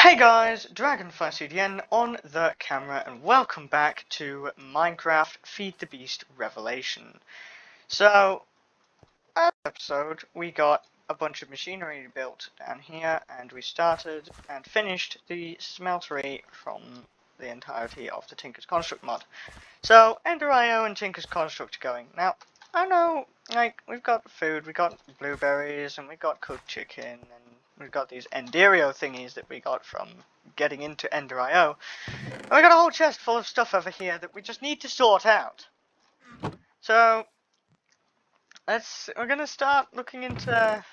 Hey guys, DragonFlyCDN on the camera, and welcome back to Minecraft Feed the Beast Revelation. So, last episode we got a bunch of machinery built down here, and we started and finished the smeltery from the entirety of the Tinker's Construct mod. So, Ender.io and Tinker's Construct are going. Now, I know, like, we've got food, we got blueberries, and we got cooked chicken, and we've got these Enderio thingies that we got from getting into Ender.io. And we got a whole chest full of stuff over here that we just need to sort out. So, we're gonna start looking into,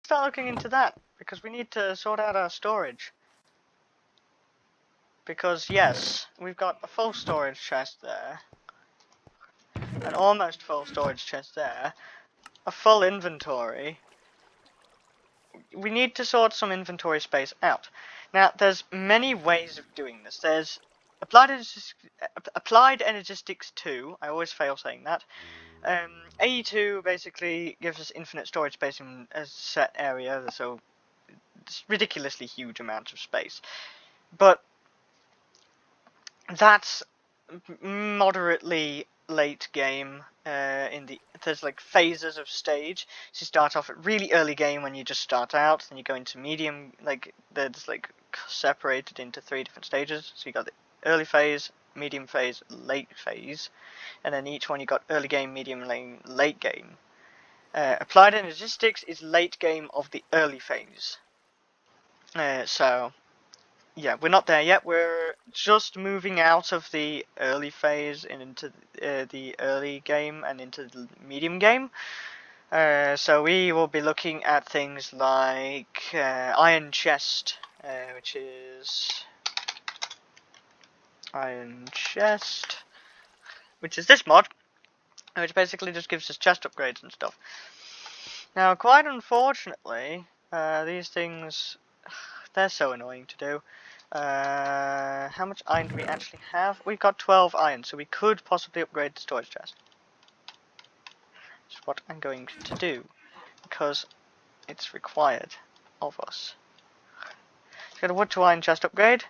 that, because we need to sort out our storage. Because, yes, we've got a full storage chest there. An almost full storage chest there. A full inventory. We need to sort some inventory space out. Now, there's many ways of doing this. There's Applied Energistics 2. I always fail saying that. AE2 basically gives us infinite storage space in a set area, so it's ridiculously huge amounts of space. But that's moderately late game. There's like phases of stage. So you start off at really early game when you just start out, then you go into medium. Like there's like separated into 3 different stages. So you got the early phase, medium phase, late phase, and then each one you got early game, medium, late game. Applied Energistics is late game of the early phase. So yeah, we're not there yet. We're just moving out of the early phase and into the early game and into the medium game. So we will be looking at things like Iron Chest, which is this mod, which basically just gives us chest upgrades and stuff. Now, quite unfortunately, these things, they're so annoying to do. How much iron do we actually have? We've got 12 iron, so we could possibly upgrade the storage chest. Which is what I'm going to do, because it's required of us. So get a wood to iron chest upgrade,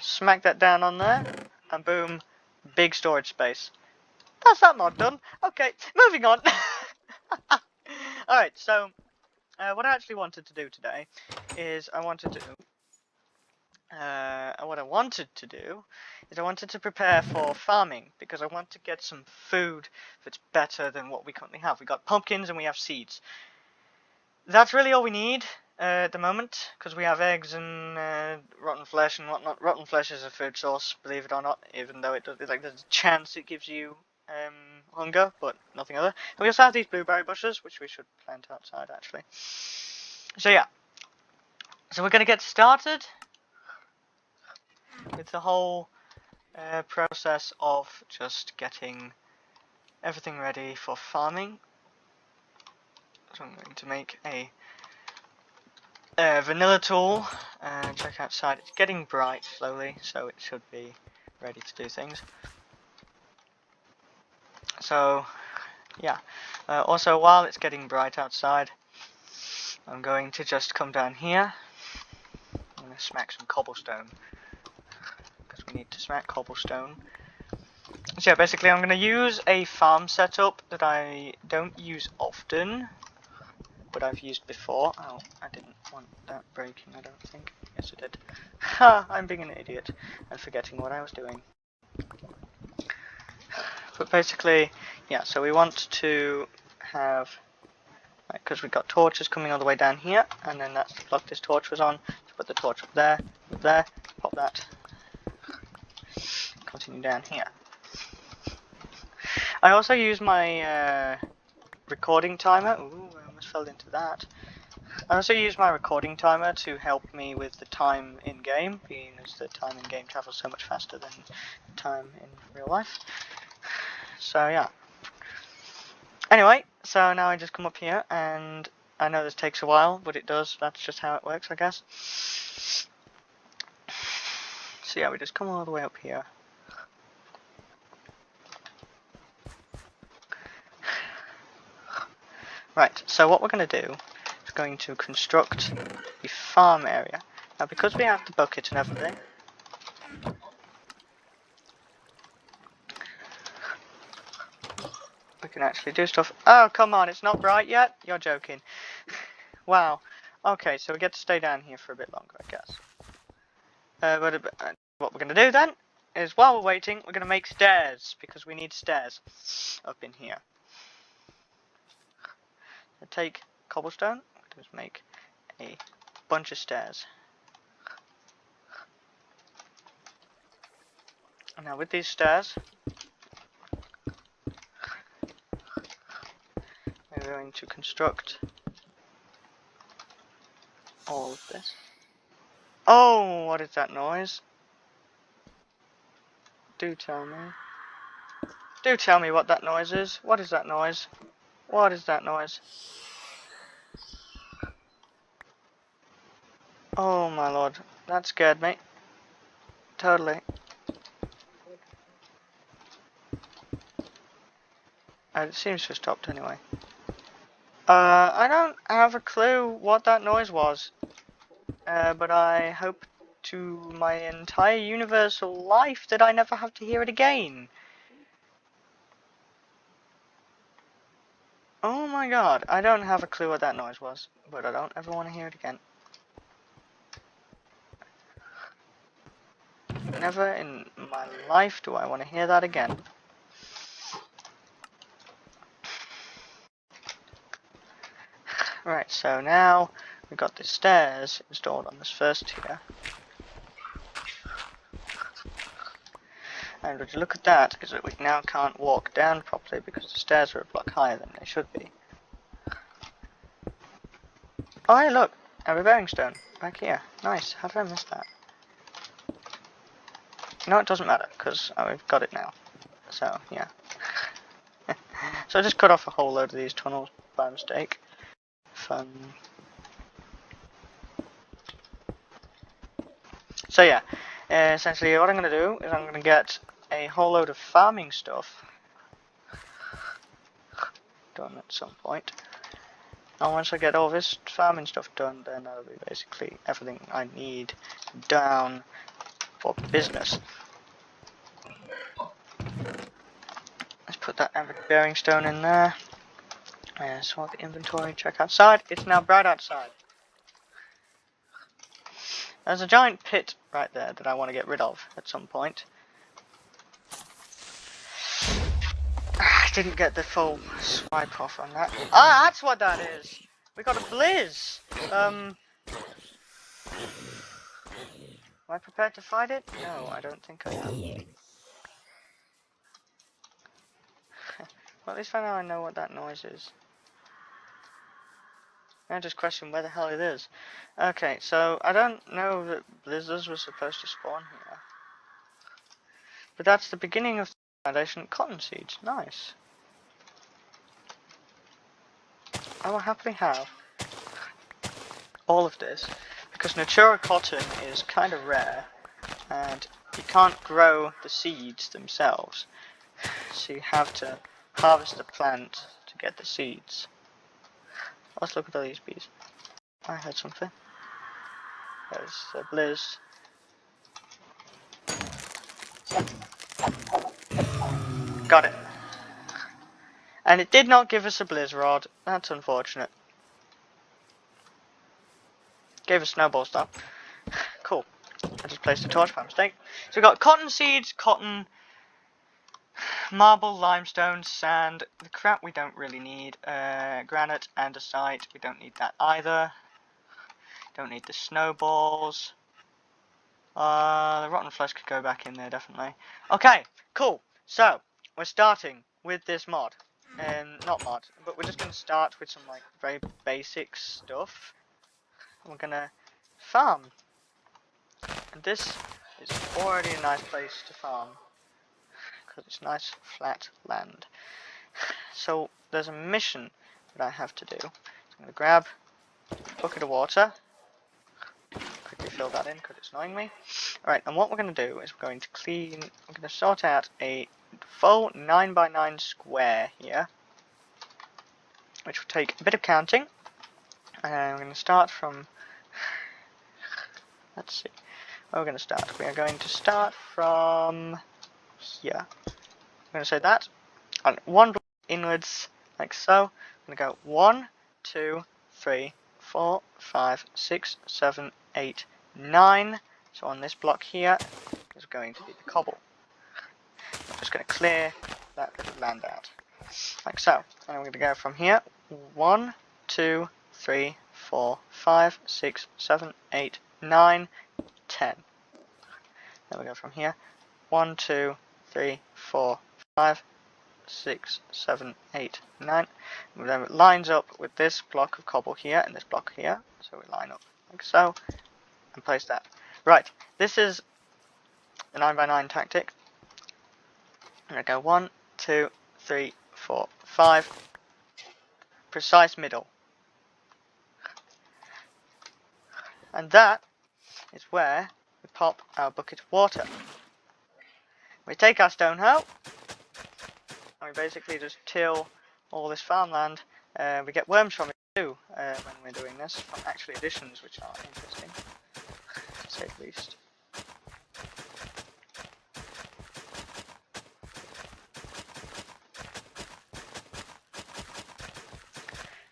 smack that down on there, and boom, big storage space. That's that mod done. Okay, moving on. Alright, so what I actually wanted to do today is I wanted to prepare for farming, because I want to get some food that's better than what we currently have. We got pumpkins and we have seeds. That's really all we need at the moment, because we have eggs and rotten flesh and whatnot. Rotten flesh is a food source, believe it or not, even though there's a chance it gives you hunger, but nothing other. And we also have these blueberry bushes, which we should plant outside actually. So yeah, so we're going to get started with the whole process of just getting everything ready for farming. So I'm going to make a vanilla tool and check outside. It's getting bright slowly, so it should be ready to do things. So yeah, also while it's getting bright outside, I'm going to just come down here. I'm going to smack some cobblestone, because we need to smack cobblestone. So yeah, basically I'm going to use a farm setup that I don't use often, but I've used before. Oh, I didn't want that breaking, I don't think. Yes, I did. Ha! I'm being an idiot and forgetting what I was doing. But basically, yeah, so we want to have, because we've got torches coming all the way down here, and then that's the plug this torch was on. So put the torch up there, pop that, continue down here. I also use my recording timer. Ooh, I almost fell into that. I also use my recording timer to help me with the time in game, being as the time in game travels so much faster than time in real life. So yeah. Anyway, so now I just come up here, and I know this takes a while, but it does. That's just how it works, I guess. So yeah, we just come all the way up here. Right, so what we're going to do is going to construct the farm area. Now, because we have the bucket and everything, we can actually do stuff. Oh, come on, it's not bright yet? You're joking. Wow. Okay, so we get to stay down here for a bit longer, I guess. But what we're going to do then is, while we're waiting, we're going to make stairs, because we need stairs up in here. So take cobblestone, just make a bunch of stairs. And now with these stairs, we're going to construct all of this. Oh, what is that noise? Do tell me. Do tell me what that noise is. What is that noise? What is that noise? Oh my lord, that scared me. Totally. It seems to have stopped anyway. I don't have a clue what that noise was. But I hope to my entire universal life that I never have to hear it again. Oh my god, I don't have a clue what that noise was, but I don't ever want to hear it again. Never in my life do I want to hear that again. Right, so now we've got the stairs installed on this first tier. And would you look at that, is that we now can't walk down properly because the stairs are a block higher than they should be. Oh hey look, a repairing stone, back here. Nice, how did I miss that? No, it doesn't matter, because we've got it now. So, yeah. So I just cut off a whole load of these tunnels by mistake. Fun. So yeah, essentially what I'm going to do is I'm going to get a whole load of farming stuff done at some point. And once I get all this farming stuff done, then that'll be basically everything I need down for business. Let's put that bearing stone in there. Sort the inventory, check outside. It's now bright outside. There's a giant pit right there that I want to get rid of at some point. I didn't get the full swipe off on that. Ah, that's what that is! We got a blizz! Am I prepared to fight it? No, I don't think I am. Well, at least for now I know what that noise is. I just question where the hell it is. Okay, so I don't know that blizzards were supposed to spawn here. But that's the beginning of the foundation cotton seeds. Nice. I will happily have all of this, because Natura cotton is kind of rare, and you can't grow the seeds themselves. So you have to harvest the plant to get the seeds. Let's look at all these bees. I heard something. There's a blizz. Got it. And it did not give us a blizz rod. That's unfortunate. Gave us snowballs though. Cool. I just placed a torch by mistake. So we've got cotton seeds, cotton, marble, limestone, sand. The crap we don't really need. Granite, andesite. We don't need that either. Don't need the snowballs. The rotten flesh could go back in there, definitely. Okay, cool. So, we're starting with this mod. Not mod, but we're just going to start with some, like, very basic stuff. We're going to farm. And this is already a nice place to farm, because it's nice, flat land. So, there's a mission that I have to do. So I'm going to grab a bucket of water. Quickly fill that in because it's annoying me. Alright, and what we're going to do is we're going to sort out a full 9x9 square here, which will take a bit of counting. And we're going to start from, let's see. Where we're going to start. We are going to start from here. I'm going to say that. And one block inwards, like so. I'm going to go 1, 2, 3, 4, 5, 6, 7, 8, 9. So on this block here is going to be the cobble. I'm just going to clear that little land out. Like so. And I'm going to go from here. 1, 2, 3, 4, 5, 6, 7, 8, 9, 10. Then we go from here. 1, 2, 3, 4, 5, 6, 7, 8, 9. And then it lines up with this block of cobble here and this block here. So we line up like so and place that. Right, this is the 9x9 tactic. I'm going to go 1, 2, 3, 4, 5. Precise middle. And that is where we pop our bucket of water. We take our stone hoe and we basically just till all this farmland. We get worms from it too when we're doing this, from actual additions, which are interesting, to say the least.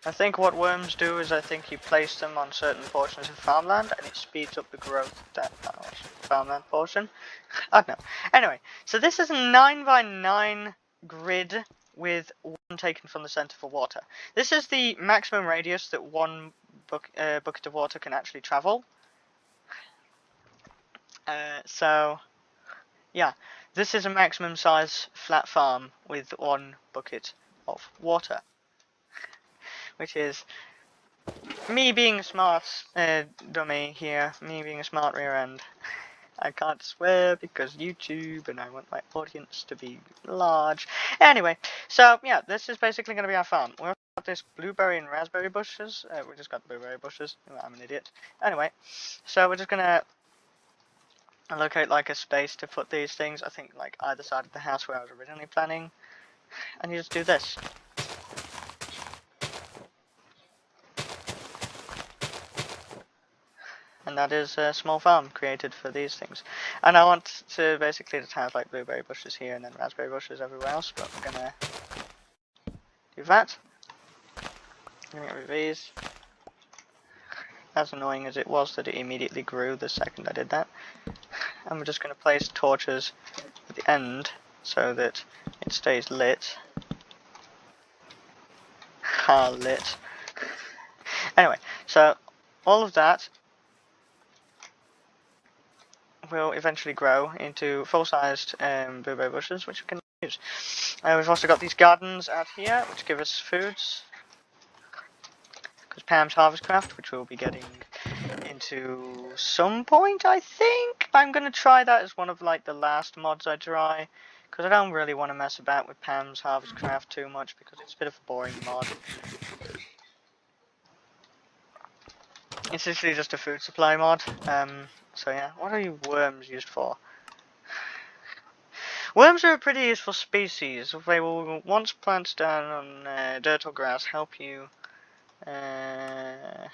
I think what worms do is I think you place them on certain portions of farmland and it speeds up the growth of that farmland portion. I don't know. Anyway, so this is a 9x9 grid with one taken from the center for water. This is the maximum radius that one bucket of water can actually travel. So, yeah, this is a maximum size flat farm with one bucket of water. Which is me being a smart dummy here, me being a smart rear end. I can't swear because YouTube and I want my audience to be large. Anyway, so yeah, this is basically going to be our farm. We've got this blueberry and raspberry bushes. We just got blueberry bushes. I'm an idiot. Anyway, so we're just going to allocate like a space to put these things. I think like either side of the house where I was originally planning. And you just do this. And that is a small farm created for these things. And I want to basically just have like blueberry bushes here and then raspberry bushes everywhere else, but I'm gonna do that. I'm gonna get rid of these. As annoying as it was that it immediately grew the second I did that. And we're just gonna place torches at the end so that it stays lit. Ha, lit. Anyway, so all of that will eventually grow into full-sized blueberry bushes, which we can use. We've also got these gardens out here, which give us foods. Because Pam's Harvest Craft, which we'll be getting into some point, I think. I'm going to try that as one of like the last mods I try. Because I don't really want to mess about with Pam's Harvest Craft too much, because it's a bit of a boring mod. It's literally just a food supply mod. So yeah, what are you worms used for? Worms are a pretty useful species. They will, once planted down on dirt or grass, help you. Well,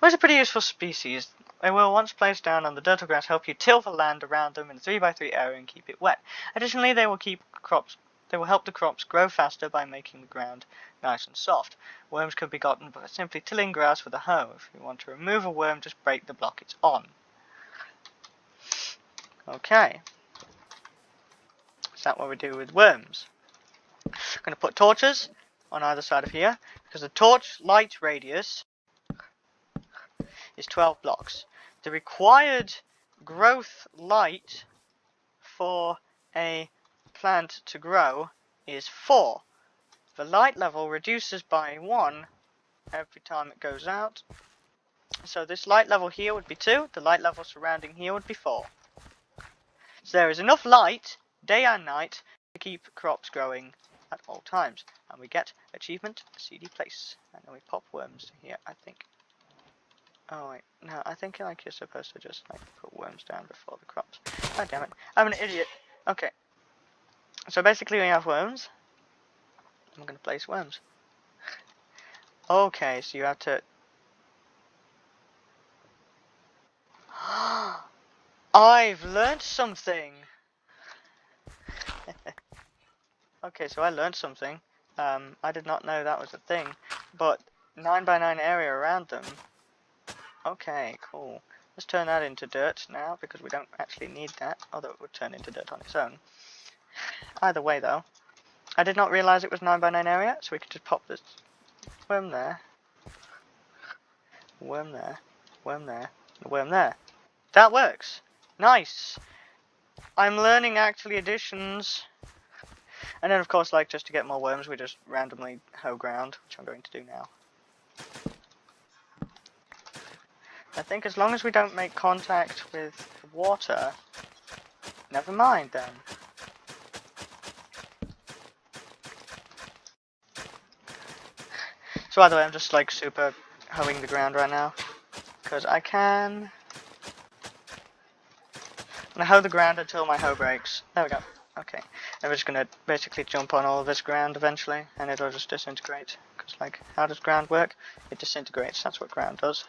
it's a pretty useful species. They will, once placed down on the dirt or grass, help you till the land around them in a 3x3 area and keep it wet. Additionally, they will help the crops grow faster by making the ground nice and soft. Worms can be gotten by simply tilling grass with a hoe. If you want to remove a worm, just break the block it's on. Okay. Is that what we do with worms? I'm going to put torches on either side of here, because the torch light radius is 12 blocks. The required growth light for a plant to grow is 4. The light level reduces by 1 every time it goes out. So this light level here would be 2, the light level surrounding here would be 4. So there is enough light, day and night, to keep crops growing at all times. And we get achievement CD place. And then we pop worms here, I think. Oh wait, no, I think like you're supposed to just like put worms down before the crops. God damn it, I'm an idiot. Okay. So basically we have worms. I'm gonna place worms. Okay, so you have to I've learned something. Okay, so I learned something. I did not know that was a thing, but 9x9 area around them. Okay, cool. Let's turn that into dirt now, because we don't actually need that, although it would turn into dirt on its own. Either way, though, I did not realize it was 9x9 area, so we could just pop this worm there, worm there, worm there, and worm there. That works. Nice. I'm learning actually additions. And then, of course, like, just to get more worms, we just randomly hoe ground, which I'm going to do now. I think as long as we don't make contact with water, never mind then. So by the way, I'm just like super hoeing the ground right now, because I can. I'm gonna hoe the ground until my hoe breaks. There we go. Okay, and we're just gonna basically jump on all of this ground eventually, and it'll just disintegrate. Because like, how does ground work? It disintegrates. That's what ground does.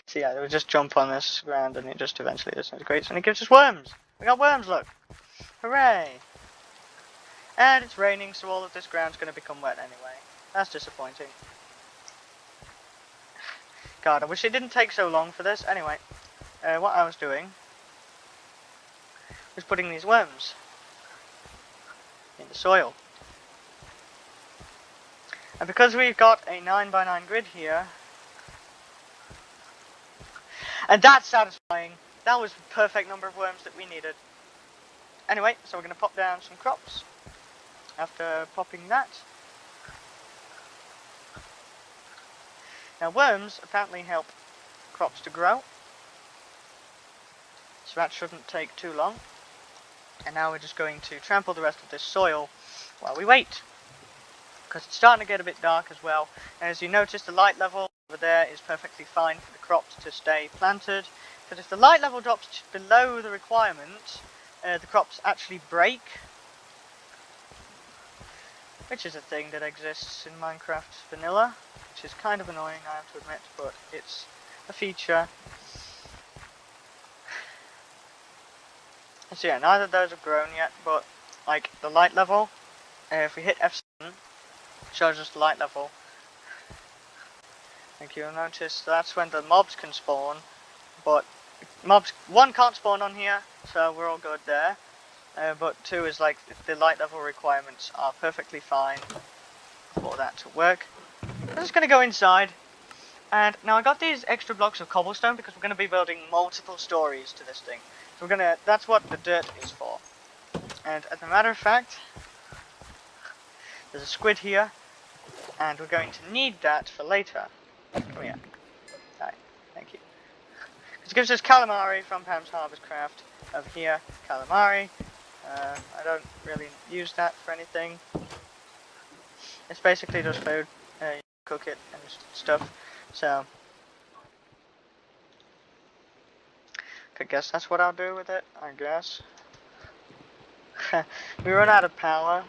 So yeah, we'll just jump on this ground and it just eventually disintegrates and it gives us worms! We got worms, look! Hooray! And it's raining, so all of this ground's going to become wet anyway. That's disappointing. God, I wish it didn't take so long for this. Anyway, what I was doing was putting these worms in the soil. And because we've got a 9x9 grid here, and that's satisfying. That was the perfect number of worms that we needed. Anyway, so we're going to pop down some crops. After popping that. Now worms apparently help crops to grow. So that shouldn't take too long. And now we're just going to trample the rest of this soil while we wait. Because it's starting to get a bit dark as well. And as you notice, the light level over there is perfectly fine for the crops to stay planted. But if the light level drops below the requirement, the crops actually break. Which is a thing that exists in Minecraft Vanilla. Which is kind of annoying, I have to admit, but it's a feature. So yeah, neither of those have grown yet, but like the light level, if we hit F7, it shows us the light level. Like you'll notice that's when the mobs can spawn, but mobs 1 can't spawn on here, so we're all good there. But 2 is like the light level requirements are perfectly fine for that to work. I'm just going to go inside, and now I got these extra blocks of cobblestone because we're going to be building multiple stories to this thing. So that's what the dirt is for. And as a matter of fact, there's a squid here, and we're going to need that for later. Come here. Hi, thank you. It gives us calamari from Pam's Harvest Craft. Over here, calamari. I don't really use that for anything. It's basically just food. You cook it and stuff. So, I guess that's what I'll do with it, I guess. We run out of power,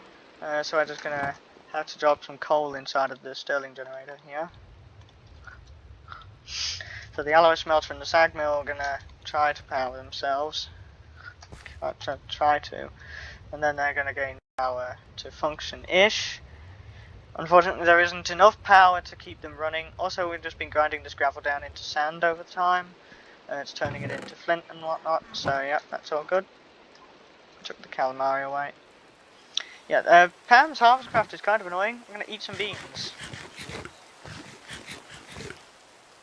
so I'm just gonna have to drop some coal inside of the Stirling generator here. So the alloy smelter and the sag mill are gonna try to power themselves. Try to. And then they're gonna gain power to function-ish. Unfortunately, there isn't enough power to keep them running. Also, we've just been grinding this gravel down into sand over time. It's turning it into flint and whatnot. So yeah, that's all good. Took the calamari away. Yeah, Pam's Harvest Craft is kind of annoying. I'm gonna eat some beans.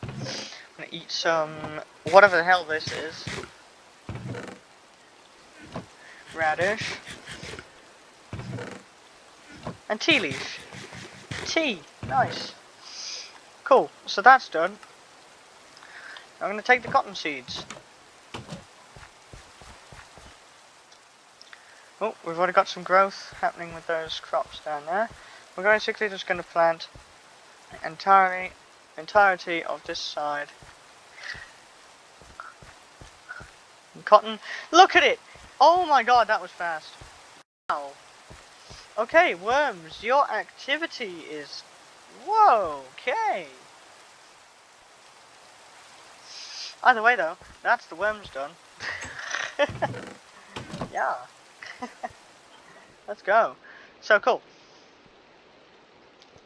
I'm gonna eat some whatever the hell this is. Radish. And tea leaf. Tea. Nice. Cool. So that's done. I'm gonna take the cotton seeds. Oh, we've already got some growth happening with those crops down there. We're basically just going to plant the entirety of this side. And cotton. Look at it! Oh my god, that was fast. Wow. Okay, worms, your activity is... Whoa, okay. Either way though, that's the worms done. Yeah. Let's go. So cool.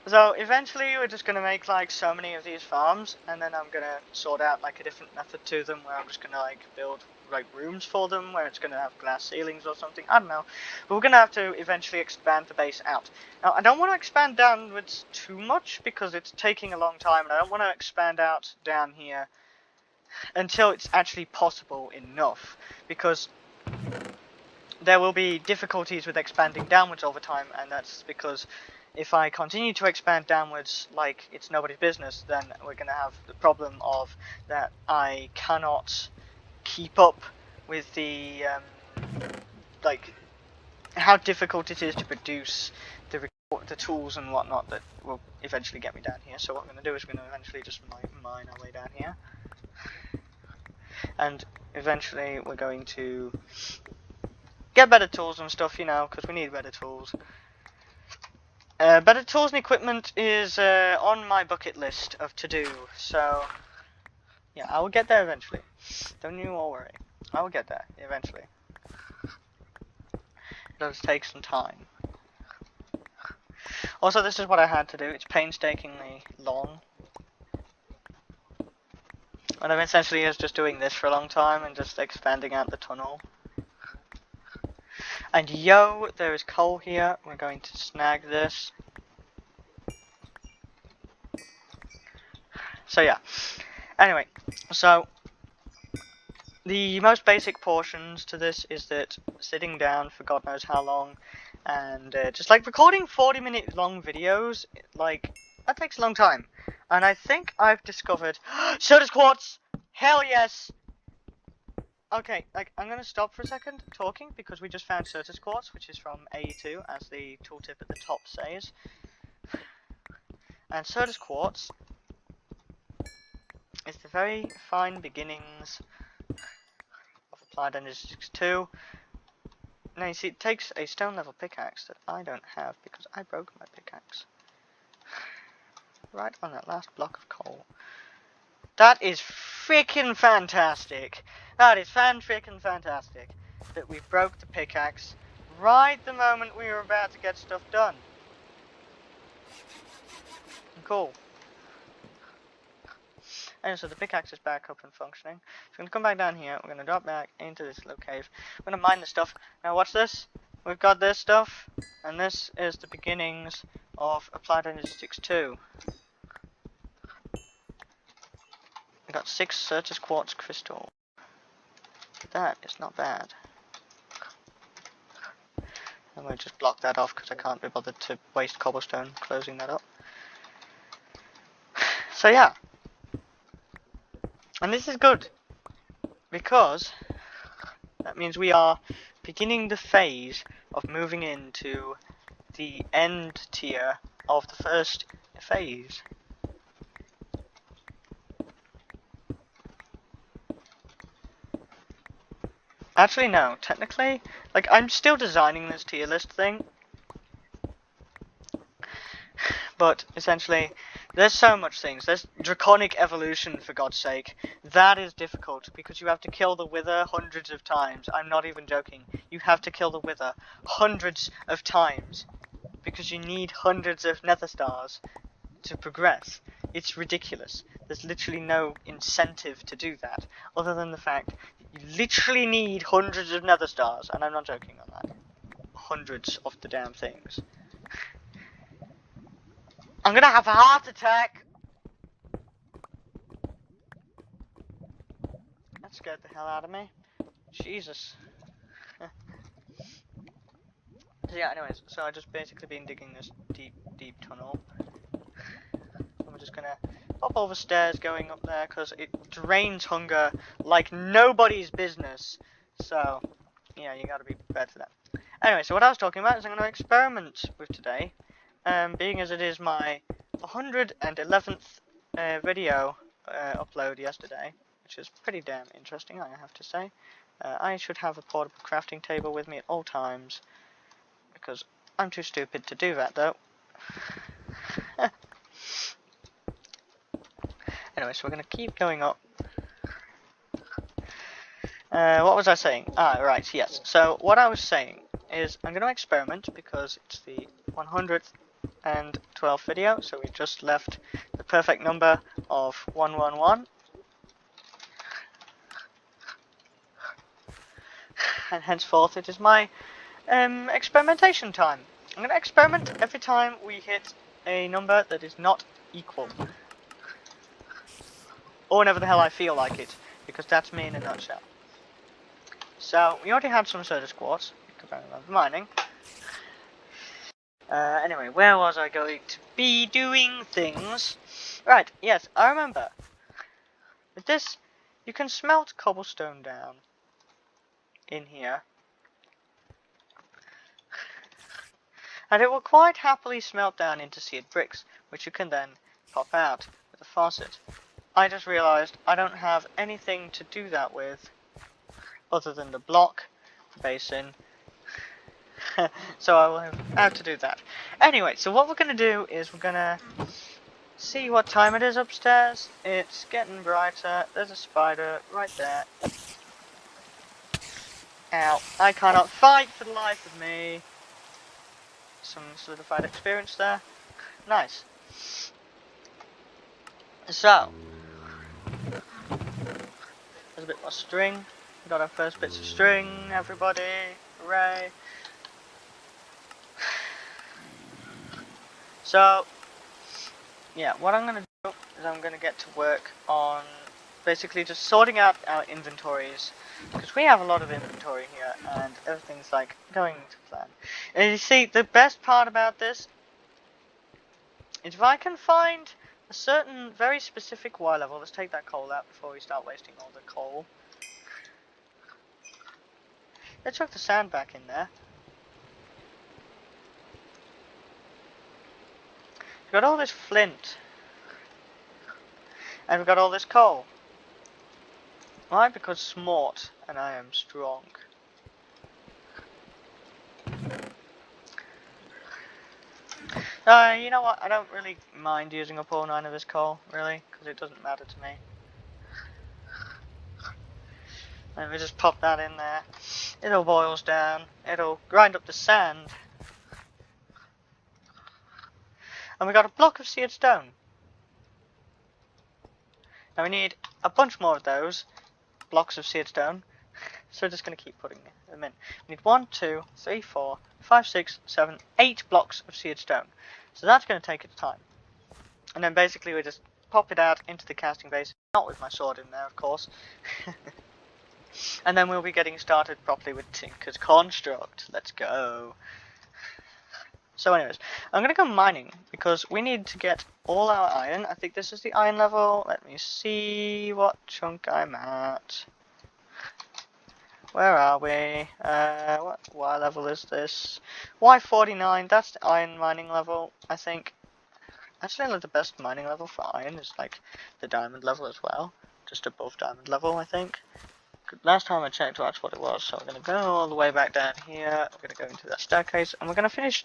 So eventually we're just gonna make like so many of these farms, and then I'm gonna sort out like a different method to them, where I'm just gonna like build like rooms for them, where it's gonna have glass ceilings or something. I don't know, but we're gonna have to eventually expand the base out. Now I don't want to expand downwards too much because it's taking a long time, and I don't want to expand out down here until it's actually possible enough, because there will be difficulties with expanding downwards over time, and that's because if I continue to expand downwards like it's nobody's business, then we're going to have the problem of that I cannot keep up with the like how difficult it is to produce the tools and whatnot that will eventually get me down here. So what we're going to do is we're going to eventually just mine our way down here, and eventually we're going to get better tools and stuff, you know, because we need better tools. Better tools and equipment is on my bucket list of to do, so yeah, I will get there eventually. Don't you all worry. I will get there eventually. It does take some time. Also, this is what I had to do. It's painstakingly long. And I'm essentially just doing this for a long time and just expanding out the tunnel. And yo, there is coal here. We're going to snag this. So yeah. Anyway, so the most basic portions to this is that sitting down for God knows how long, and just like recording 40-minute long videos, like that takes a long time. And I think I've discovered soda quartz. Hell yes. Okay, like I'm gonna stop for a second talking because we just found Certus quartz, which is from AE2, as the tooltip at the top says. And Certus quartz is the very fine beginnings of Applied Energistics 2. Now you see, it takes a stone level pickaxe that I don't have because I broke my pickaxe right on that last block of coal. That is freaking fantastic. That is freaking fantastic that we broke the pickaxe right the moment we were about to get stuff done. Cool. And so the pickaxe is back up and functioning. So we're going to come back down here. We're going to drop back into this little cave. We're going to mine the stuff. Now watch this. We've got this stuff. And this is the beginnings of Applied Energistics 2. We got 6 Certus quartz crystal. That is not bad. I'm going to just block that off because I can't be bothered to waste cobblestone closing that up. So yeah. And this is good, because that means we are beginning the phase of moving into the end tier of the first phase. Actually no, technically, like I'm still designing this tier list thing, but essentially there's so much things. There's draconic evolution, for God's sake. That is difficult because you have to kill the wither hundreds of times. I'm not even joking. You have to kill the wither hundreds of times because you need hundreds of nether stars to progress. It's ridiculous. There's literally no incentive to do that other than the fact that you literally need hundreds of nether stars, and I'm not joking on that. Hundreds of the damn things. I'm gonna have a heart attack! That scared the hell out of me. Jesus. So yeah, anyways, so I've just basically been digging this deep tunnel. I'm just gonna pop over stairs going up there, because it drains hunger like nobody's business. So, yeah, you gotta be prepared for that. Anyway, so what I was talking about is I'm gonna experiment with today. Being as it is my 111th video upload yesterday, which is pretty damn interesting, I have to say. I should have a portable crafting table with me at all times, because I'm too stupid to do that, though. Anyway, so we're going to keep going up. What was I saying? Ah, right, yes. So what I was saying is I'm going to experiment because it's the 112th video, so we just left the perfect number of 111, and henceforth it is my experimentation time. I'm going to experiment every time we hit a number that is not equal. Or whenever the hell I feel like it, because that's me in a nutshell. So, we already had some soda squats, because I love mining. Anyway, where was I going to be doing things? Right, yes, I remember. With this, you can smelt cobblestone down in here. And it will quite happily smelt down into seared bricks, which you can then pop out with a faucet. I just realised I don't have anything to do that with other than the block, the basin, so I will have to do that. Anyway, so what we're going to do is we're going to see what time it is upstairs. It's getting brighter. There's a spider right there. Ow. I cannot fight for the life of me. Some solidified experience there. Nice. So, there's a bit more string. We got our first bits of string, everybody. Hooray. So, yeah, what I'm going to do is I'm going to get to work on basically just sorting out our inventories, because we have a lot of inventory here and everything's like going to plan. And you see, the best part about this is if I can find a certain very specific Y level. Let's take that coal out before we start wasting all the coal. Let's chuck the sand back in there. We've got all this flint and we've got all this coal. Why? Because smart and I am strong. You know what? I don't really mind using up all 9 of this coal, really, because it doesn't matter to me. Let me just pop that in there. It all boils down. It'll grind up the sand. And we got a block of seared stone. Now we need a bunch more of those blocks of seared stone. So we're just going to keep putting them in. We need 1, 2, 3, 4, 5, 6, 7, 8 blocks of seared stone. So that's going to take its time. And then basically we just pop it out into the casting base. Not with my sword in there, of course. And then we'll be getting started properly with Tinker's Construct. Let's go. So anyways, I'm going to go mining, because we need to get all our iron. I think this is the iron level. Let me see what chunk I'm at. Where are we? What Y level is this? Y49, that's the iron mining level, I think. Actually, like, the best mining level for iron is like the diamond level as well. Just above diamond level, I think. Last time I checked, that's what it was. So we're going to go all the way back down here. We're going to go into that staircase, and we're going to finish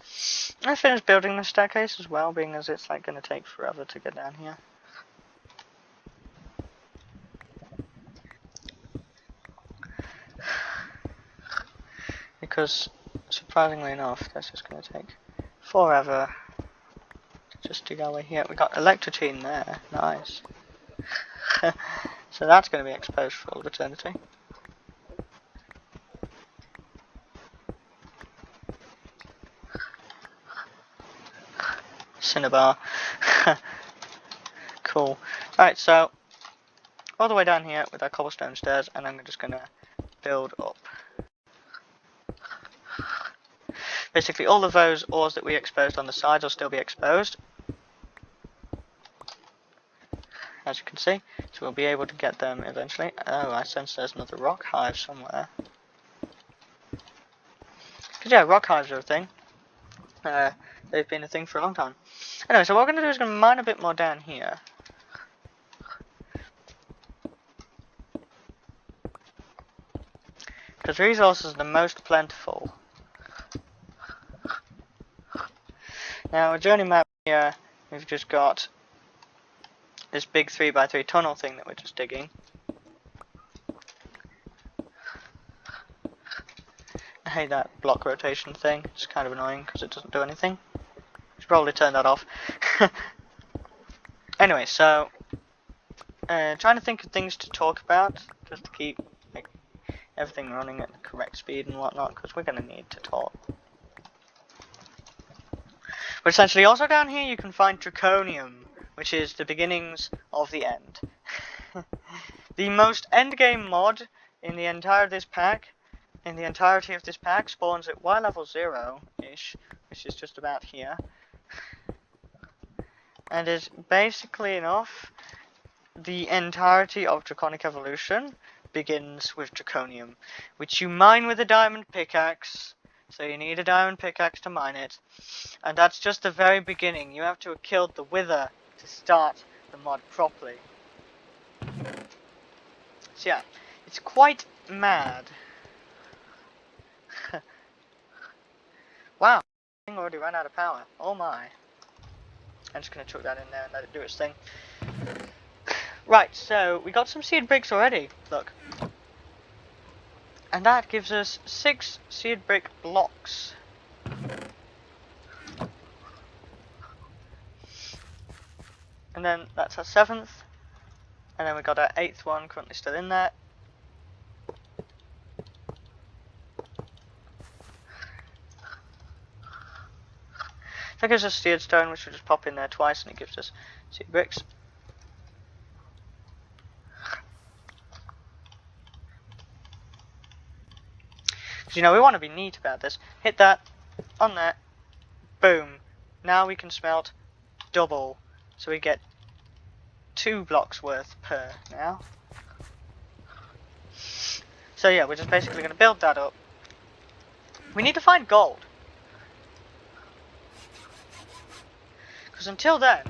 building the staircase as well, being as it's like going to take forever to get down here. Because, surprisingly enough, that's just going to take forever to just dig our way here. We got electrotine there. Nice. So that's going to be exposed for all of eternity. Cinnabar. Cool. Right, so all the way down here with our cobblestone stairs, and I'm just going to build up. Basically, all of those ores that we exposed on the sides will still be exposed, as you can see. So we'll be able to get them eventually. Oh, I sense there's another rock hive somewhere. Because yeah, rock hives are a thing. They've been a thing for a long time. Anyway, so what we're going to do is going to mine a bit more down here. Because resources are the most plentiful. Now, a journey map here, we've just got this big 3x3 tunnel thing that we're just digging. hate that block rotation thing. It's kind of annoying because it doesn't do anything. Should probably turn that off. Anyway, so trying to think of things to talk about just to keep like everything running at the correct speed and whatnot, because we're gonna need to talk. But essentially, also down here you can find Draconium, which is the beginnings of the end. The most endgame mod in the entire of this pack, in the entirety of this pack, spawns at Y level 0-ish, which is just about here, and is basically enough. The entirety of Draconic Evolution begins with Draconium, which you mine with a diamond pickaxe. So you need a diamond pickaxe to mine it. And that's just the very beginning. You have to have killed the Wither to start the mod properly. So yeah, it's quite mad. Wow, the thing already ran out of power. Oh my. I'm just going to chuck that in there and let it do its thing. Right, so we got some seed bricks already. Look. And that gives us 6 seed brick blocks. And then that's our 7th. And then we got our 8th one currently still in there. That gives us seed stone, which we just pop in there twice and it gives us seed bricks. You know, we want to be neat about this. Hit that on there, boom. Now we can smelt double, so we get 2 blocks worth per now. So yeah, we're just basically going to build that up. We need to find gold, because until then,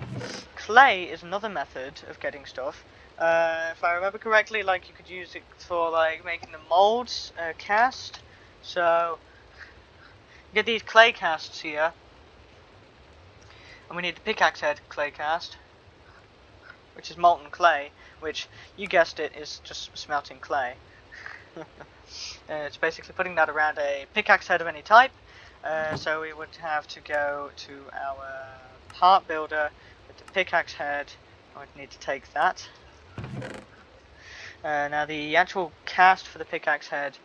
clay is another method of getting stuff. If I remember correctly, like you could use it for like making the molds cast. So, you get these clay casts here, and we need the pickaxe head clay cast, which is molten clay, which, you guessed it, is just smelting clay. It's basically putting that around a pickaxe head of any type, so we would have to go to our part builder with the pickaxe head. I would need to take that. Now the actual cast for the pickaxe head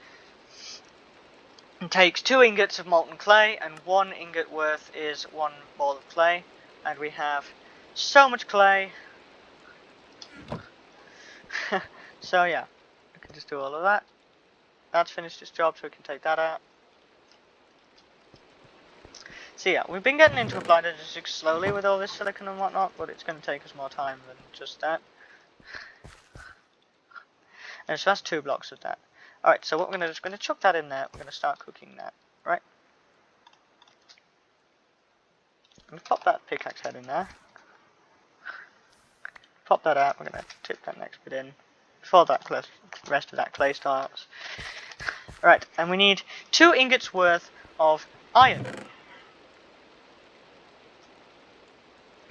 takes 2 ingots of molten clay, and 1 ingot worth is 1 ball of clay, and we have so much clay. So yeah, we can just do all of that. That's finished its job, so we can take that out. So yeah, we've been getting into Applied Logistics slowly with all this silicon and whatnot, but it's going to take us more time than just that. And so that's 2 blocks of that. Alright, so what we're just going to chuck that in there. We're going to start cooking that, right? I'm going to pop that pickaxe head in there. Pop that out. We're going to tip that next bit in before that rest of that clay starts. Alright, and we need 2 ingots worth of iron,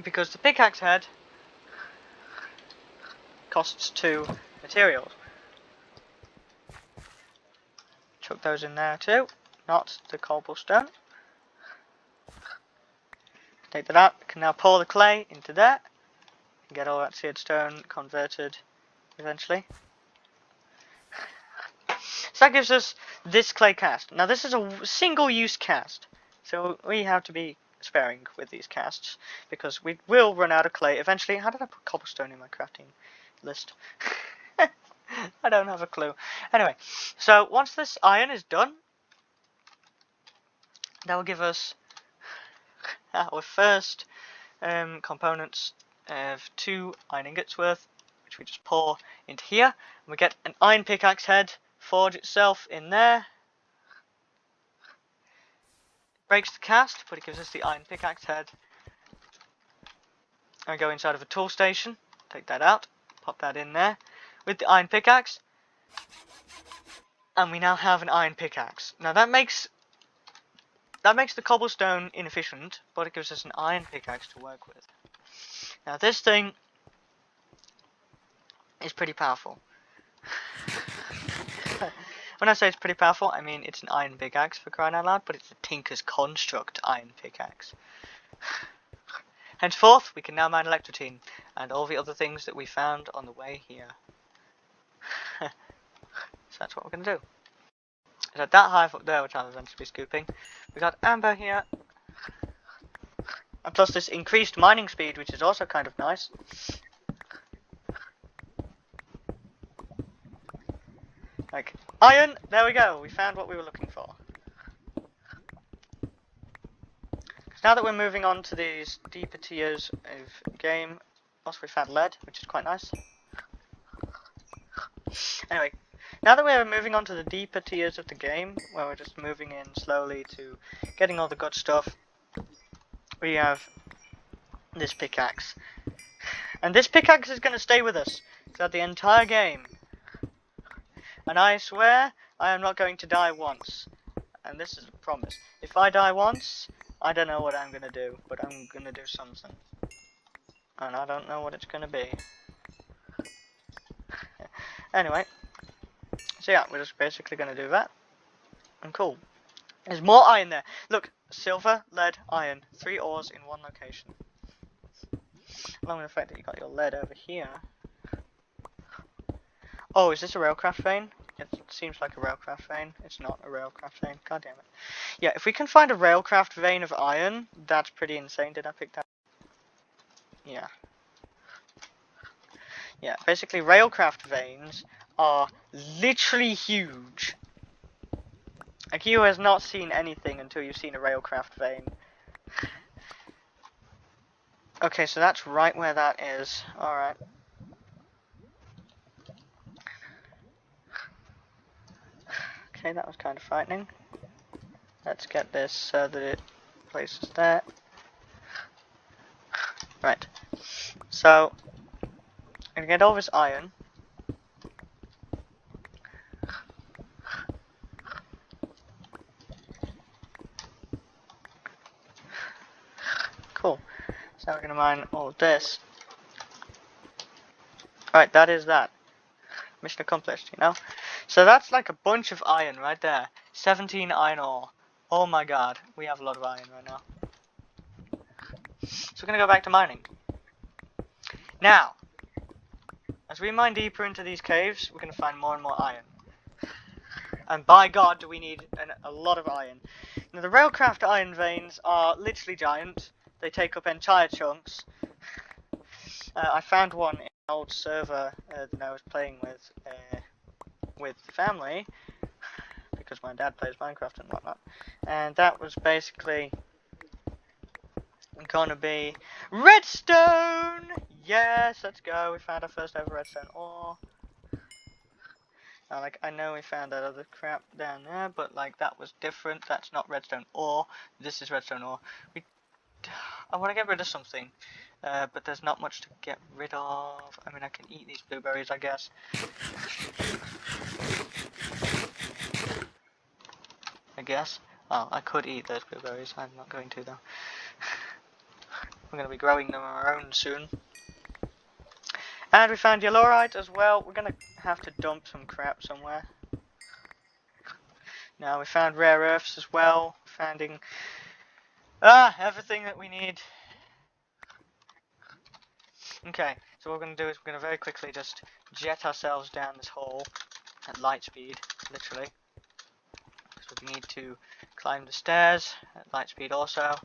because the pickaxe head costs 2 materials. Chuck those in there too, not the cobblestone. Take that out. We can now pour the clay into there and get all that seed stone converted eventually. So that gives us this clay cast. Now this is a single-use cast, so we have to be sparing with these casts because we will run out of clay eventually. How did I put cobblestone in my crafting list? I don't have a clue. Anyway, so once this iron is done, that will give us our first components of 2 iron ingots worth, which we just pour into here, and we get an iron pickaxe head forge itself in there. Breaks the cast, but it gives us the iron pickaxe head. And we go inside of a tool station, take that out, pop that in there with the iron pickaxe, and we now have an iron pickaxe. Now that makes the cobblestone inefficient, but it gives us an iron pickaxe to work with. Now this thing is pretty powerful. When I say it's pretty powerful, I mean it's an iron pickaxe for crying out loud, but it's a Tinker's Construct iron pickaxe. Henceforth, we can now mine electrotine and all the other things that we found on the way here. So that's what we're going to do. It's at that hive up there, which I'll eventually be scooping. We got amber here. And plus this increased mining speed, which is also kind of nice. Like, iron! There we go! We found what we were looking for. Now that we're moving on to these deeper tiers of game, also we found lead, which is quite nice. Anyway, now that we're moving on to the deeper tiers of the game, where we're just moving in slowly to getting all the good stuff, we have this pickaxe. And this pickaxe is going to stay with us throughout the entire game. And I swear, I am not going to die once. And this is a promise. If I die once, I don't know what I'm going to do, but I'm going to do something. And I don't know what it's going to be. Anyway, so yeah, we're just basically going to do that. And cool. There's more iron there. Look, silver, lead, iron. 3 ores in one location. Along with the fact that you got your lead over here. Oh, is this a railcraft vein? It seems like a railcraft vein. It's not a railcraft vein. God damn it. Yeah, if we can find a railcraft vein of iron, that's pretty insane. Did I pick that? Yeah. Yeah, basically railcraft veins are literally huge. Like, you has not seen anything until you've seen a railcraft vein. Okay, so that's right where that is. Alright. Okay, that was kind of frightening. Let's get this so that it places there. Right. So, I'm gonna get all this iron. Cool. So we're gonna mine all this. Right, that is that. Mission accomplished, you know? So that's like a bunch of iron right there. 17 iron ore. Oh my god, we have a lot of iron right now. So we're gonna go back to mining. Now, as we mine deeper into these caves, we're gonna find more and more iron. And by god, do we need a lot of iron. Now, the railcraft iron veins are literally giant. They take up entire chunks. I found one in an old server that I was playing with family, because my dad plays Minecraft and whatnot. And that was basically gonna be redstone! Yes, let's go. We found our first ever redstone ore. Now, like, I know we found that other crap down there, but like, that was different. That's not redstone ore. This is redstone ore. I want to get rid of something, but there's not much to get rid of. I mean, I can eat these blueberries, I guess. Oh, I could eat those blueberries. I'm not going to, though. We're going to be growing them on our own soon. And we found yellorite as well. We're going to have to dump some crap somewhere. Now, we found rare earths as well. Finding everything that we need. Okay, so what we're going to do is we're going to very quickly just jet ourselves down this hole at light speed, literally. So we need to climb the stairs at light speed also.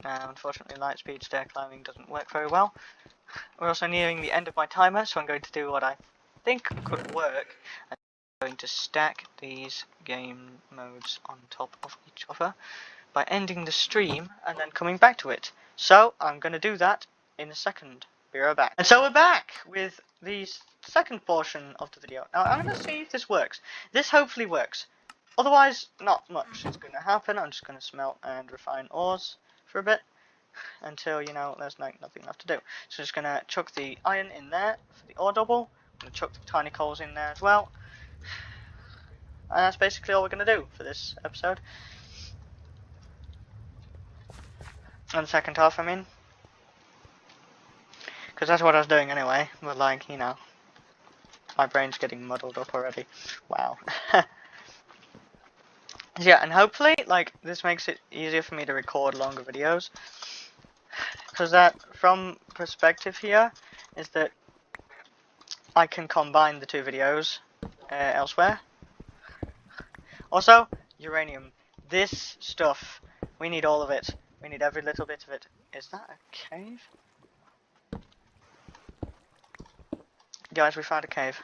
Now, unfortunately, light speed stair climbing doesn't work very well. We're also nearing the end of my timer, so I'm going to do what I think could work. I'm going to stack these game modes on top of each other by ending the stream and then coming back to it. So, I'm going to do that in a second. Be right back. And so we're back with the second portion of the video. Now, I'm going to see if this works. This hopefully works. Otherwise, not much is going to happen. I'm just going to smelt and refine ores for a bit until, you know, there's nothing left to do. So I'm just going to chuck the iron in there for the ore double. I'm going to chuck the tiny coals in there as well. And that's basically all we're going to do for this episode. And the second half, I mean. Because that's what I was doing anyway. But, like, you know. My brain's getting muddled up already. Wow. Yeah, and hopefully, like, this makes it easier for me to record longer videos. Because that, from perspective here, is that I can combine the two videos elsewhere. Also, uranium. This stuff, we need all of it. We need every little bit of it. Is that a cave? Guys, we found a cave.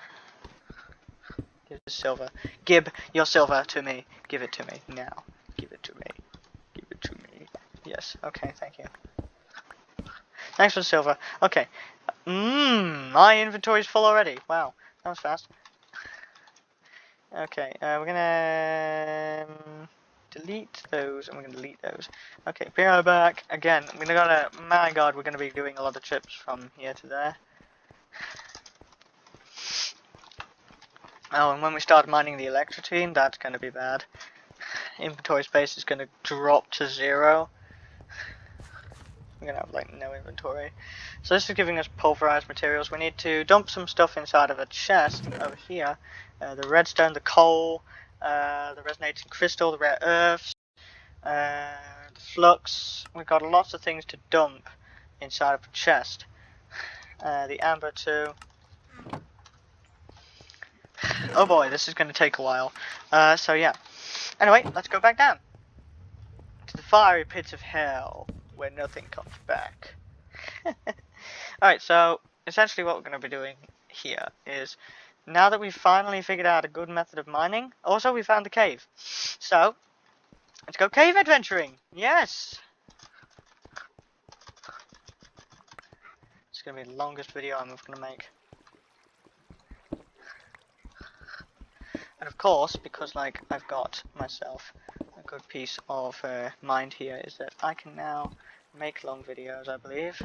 Give us silver. Give your silver to me. Give it to me now. Give it to me. Give it to me. Yes. Okay. Thank you. Thanks for the silver. Okay. My inventory's full already. Wow. That was fast. Okay. We're gonna delete those, and we're gonna delete those. Okay. Be right back. Again, we're gonna. My God, we're gonna be doing a lot of trips from here to there. Oh, and when we start mining the electrotine, that's going to be bad. Inventory space is going to drop to 0. We're going to have, like, no inventory. So this is giving us pulverized materials. We need to dump some stuff inside of a chest over here. The redstone, the coal, the resonating crystal, the rare earths, the flux. We've got lots of things to dump inside of a chest. The amber too. Oh boy, this is going to take a while. So yeah. Anyway, let's go back down to the fiery pits of hell, where nothing comes back. Alright, so essentially what we're going to be doing here is, now that we've finally figured out a good method of mining, also we found the cave. So, let's go cave adventuring! Yes! It's going to be the longest video I'm ever going to make. And of course, because like I've got myself a good piece of mind here, is that I can now make long videos, I believe.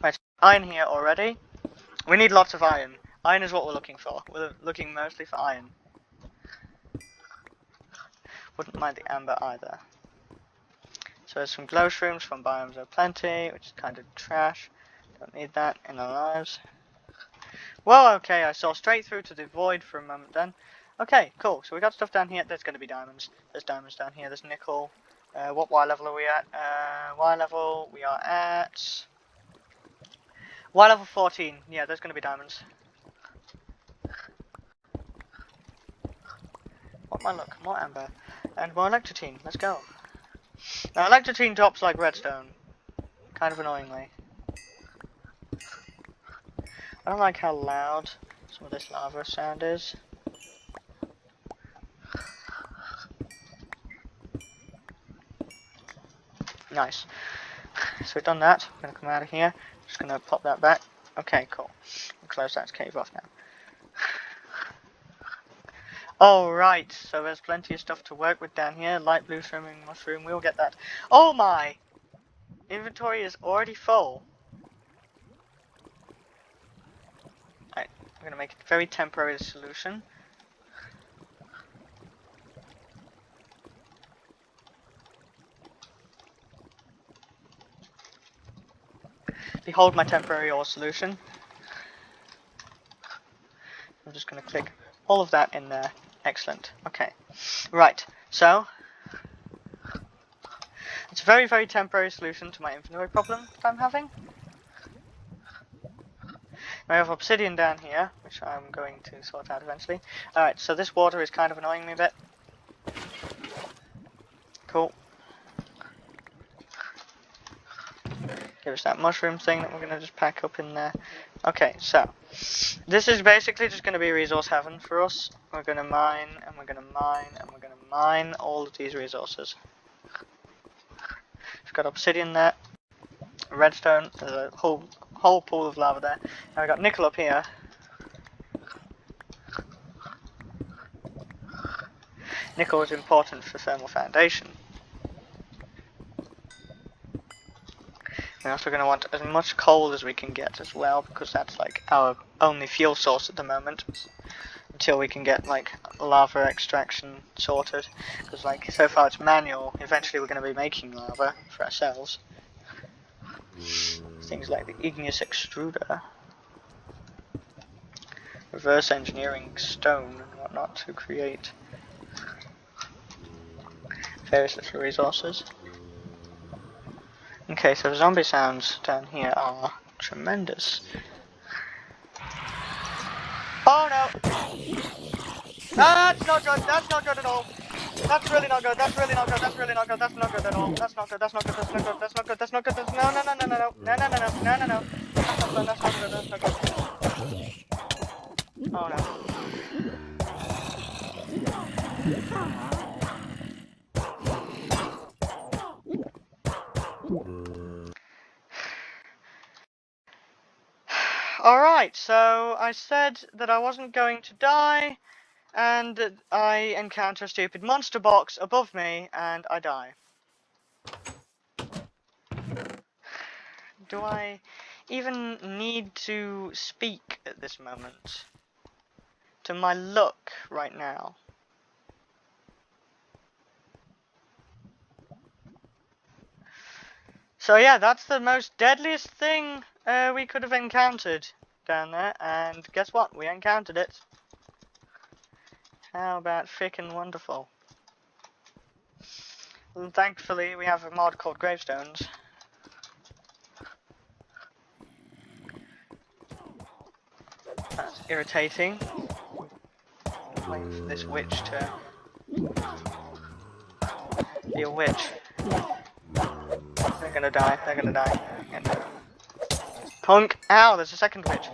Right, iron here already. We need lots of iron. Iron is what we're looking for. We're looking mostly for iron. Wouldn't mind the amber either. So there's some glow shrooms from Biomes O'Plenty, which is kind of trash. Don't need that in our lives. Well, okay, I saw straight through to the void for a moment then. Okay, cool. So we got stuff down here. There's going to be diamonds. There's diamonds down here. There's nickel. What Y level are we at? Y level, we are at Y level 14. Yeah, there's going to be diamonds. What my luck? More amber. And more electrotine. Let's go. Now, electrotine drops like redstone. Kind of annoyingly. I don't like how loud some of this lava sound is. Nice. So we've done that. I'm going to come out of here. Just going to pop that back. Okay, cool. I'll close that cave off now. Alright, so there's plenty of stuff to work with down here. Light blue swimming mushroom, we'll get that. Oh my! Inventory is already full. Right, I'm going to make a very temporary solution. Behold my temporary ore solution. I'm just going to click all of that in there. Excellent. Okay. Right. So, it's a very, very temporary solution to my inventory problem that I'm having. I have obsidian down here, which I'm going to sort out eventually. Alright, so this water is kind of annoying me a bit. Cool. Give us that mushroom thing that we're going to just pack up in there. Okay, so this is basically just going to be resource heaven for us. We're going to mine, and we're going to mine, and we're going to mine all of these resources. We've got obsidian there, redstone, there's a whole pool of lava there. Now we've got nickel up here. Nickel is important for thermal foundation. We're also going to want as much coal as we can get as well, because that's like our only fuel source at the moment, until we can get like lava extraction sorted. Because like so far it's manual. Eventually we're going to be making lava for ourselves. Things like the igneous extruder. reverse engineering stone and whatnot to create various little resources. Okay, so the zombie sounds down here are tremendous. Oh no! That's not good, that's not good at all. That's really not good, that's really not good, that's really not good, that's not good at all. That's not good, that's not good, that's not good, that's not good, that's not good, that's no no no no no no no no no no no no. That's not good, that's not good. Oh no. Alright, so I said that I wasn't going to die, and I encounter a stupid monster box above me, and I die. Do I even need to speak at this moment? To my luck right now. So yeah, that's the most deadliest thing we could have encountered down there, and guess what? We encountered it. How about frickin' wonderful? And thankfully, we have a mod called Gravestones. That's irritating. Waiting for this witch to be a witch. They're gonna die, they're gonna die. Punk! Ow, there's a second witch.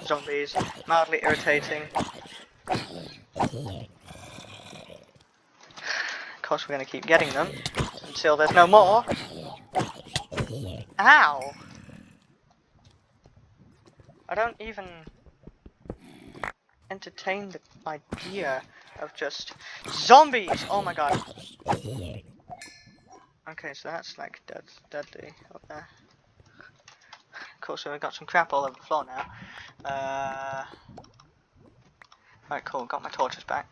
Zombies, mildly irritating. Of course we're gonna keep getting them until there's no more. Ow! I don't even entertain the idea of just zombies! Oh my god. Okay, so that's like deadly up there. Cool, so we've got some crap all over the floor now. Right, cool, got my torches back.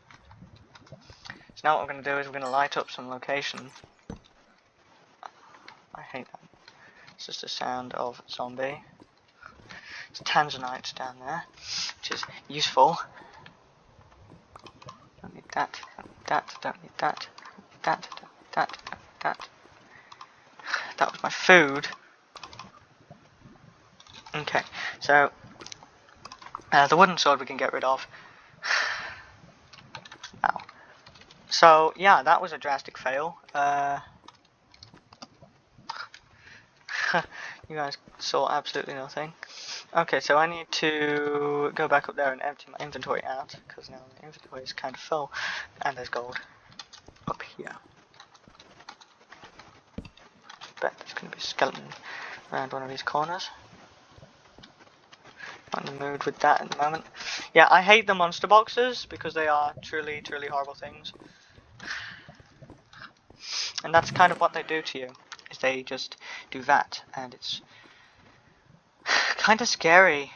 So now what we're going to do is we're going to light up some location. I hate that. It's just the sound of zombie. It's tanzanite down there, which is useful. Don't need that, don't need that, don't need that, don't need that, don't need that, don't need that. That was my food. Okay, so the wooden sword we can get rid of. Now, so yeah, that was a drastic fail. You guys saw absolutely nothing. Okay, so I need to go back up there and empty my inventory out, because now the inventory is kind of full, and there's gold up here. Bet there's going to be a skeleton around one of these corners. Not in the mood with that at the moment. Yeah, I hate the monster boxes because they are truly, truly horrible things. And that's kind of what they do to you, is they just do that, and it's kind of scary.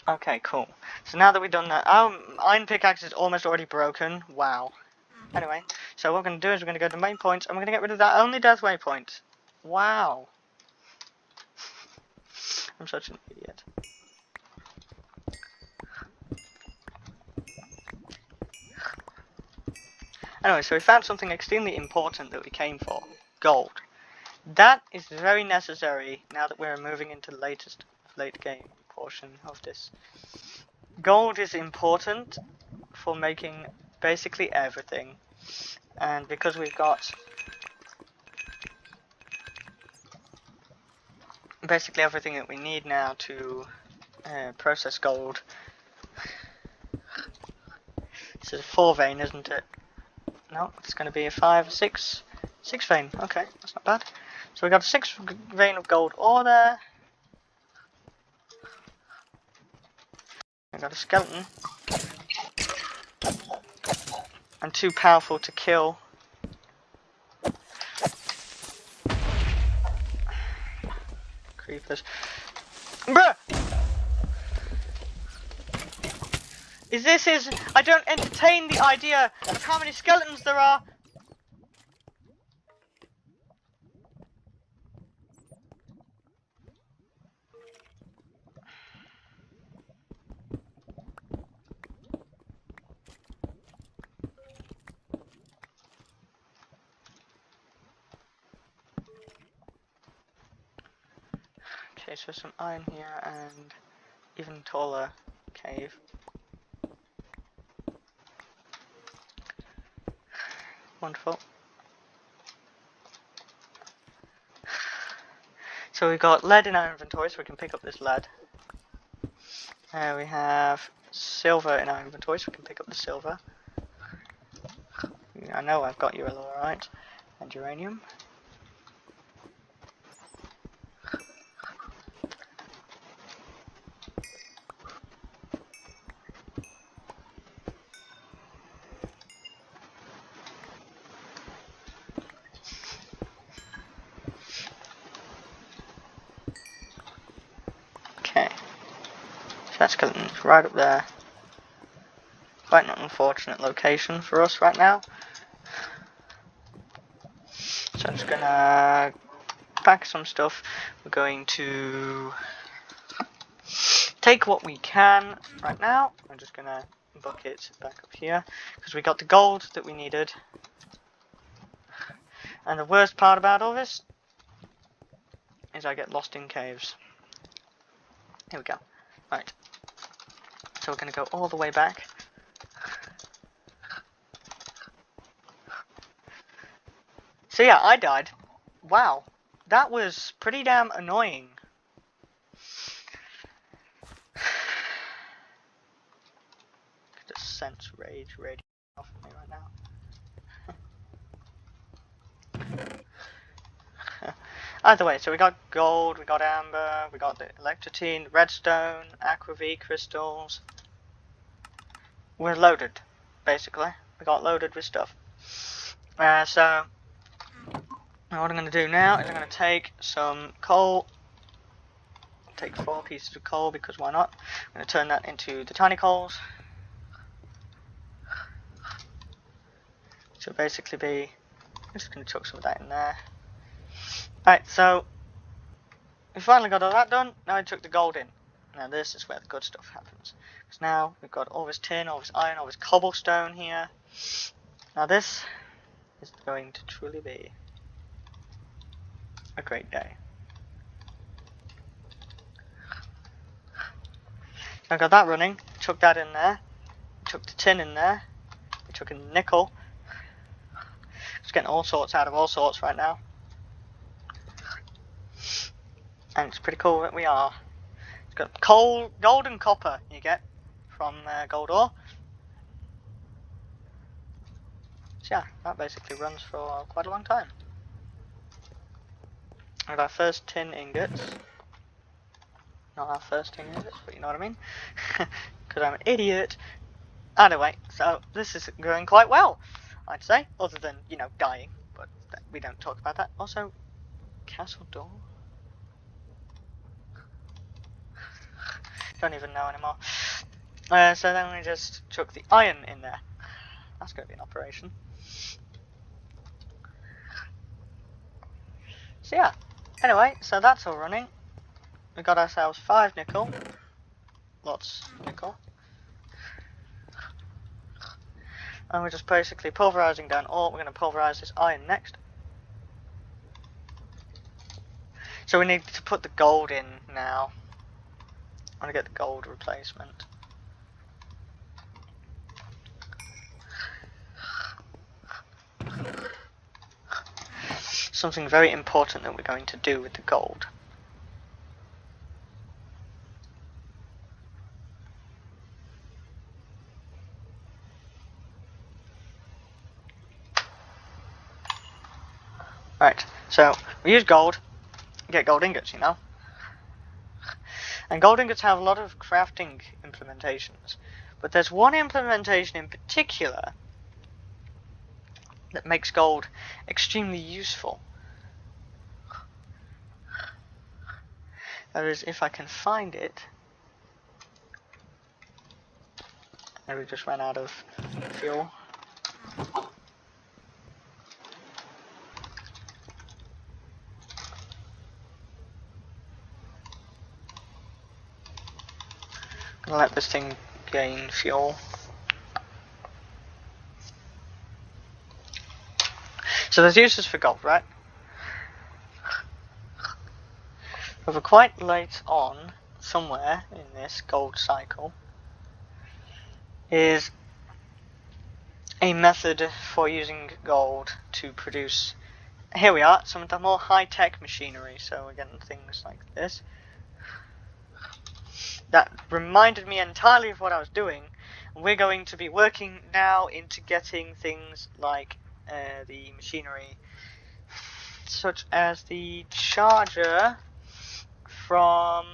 Okay, cool. So now that we've done that, iron pickaxe is almost already broken. Wow. Anyway, so what we're going to do is we're going to go to main points, and we're going to get rid of that only death waypoint. Wow. I'm such an idiot. Anyway, so we found something extremely important that we came for. Gold. That is very necessary now that we're moving into the late game portion of this. Gold is important for making basically everything. And because we've got basically everything that we need now to process gold. This is a 4 vein, isn't it? No, it's going to be a 5, 6 vein. Okay, that's not bad. So we got a 6 vein of gold ore there. I got a skeleton. And too powerful to kill. Creepers. Bruh! I don't entertain the idea of how many skeletons there are. Okay, so some iron here and even taller cave. Wonderful. So we've got lead in our inventory, so we can pick up this lead. We have silver in our inventory, so we can pick up the silver. I know I've got uralite and uranium. Okay, so that skeleton's right up there. Quite an unfortunate location for us right now. So I'm just gonna pack some stuff. We're going to take what we can right now. I'm just gonna book it back up here because we got the gold that we needed. And the worst part about all this is I get lost in caves. Here we go. Right. So we're gonna go all the way back. So yeah, I died. Wow. That was pretty damn annoying. I just sense rage radiating off of me right now. Either way, so we got gold, we got amber, we got the electrotine, redstone, aqua V crystals. We're loaded, basically. We got loaded with stuff. So what I'm going to do now is I'm going to take some coal. Take 4 pieces of coal because why not? I'm going to turn that into the tiny coals. So basically I'm just going to chuck some of that in there. Right, so we finally got all that done. Now I took the gold in. Now this is where the good stuff happens. Because now we've got all this tin, all this iron, all this cobblestone here. Now this is going to truly be a great day. I got that running, chuck that in there, chuck the tin in there, we chuck in the nickel. Just getting all sorts out of all sorts right now. And it's pretty cool that we are. It's got coal, gold and copper you get from gold ore. So yeah, that basically runs for quite a long time. And our first tin ingots. Not our first tin ingots, but you know what I mean. Because I'm an idiot. Anyway, so this is going quite well, I'd say. Other than, you know, dying. But we don't talk about that. Also, castle door. Don't even know anymore. So then we just chuck the iron in there. That's going to be an operation. So yeah. Anyway, so that's all running. We got ourselves 5 nickel. Lots of nickel. And we're just basically pulverizing down ore. We're going to pulverize this iron next. So we need to put the gold in now. I want to get the gold replacement. Something very important that we're going to do with the gold. Right, so we use gold, get gold ingots, you know. And gold ingots have a lot of crafting implementations. But there's one implementation in particular that makes gold extremely useful. That is, if I can find it. And we just ran out of fuel. Gonna let this thing gain fuel. So there's uses for gold, right? But we're quite late on, somewhere in this gold cycle, is a method for using gold to produce, here we are, some of the more high-tech machinery. So we're getting things like this. That reminded me entirely of what I was doing. We're going to be working now into getting things like the machinery, such as the charger from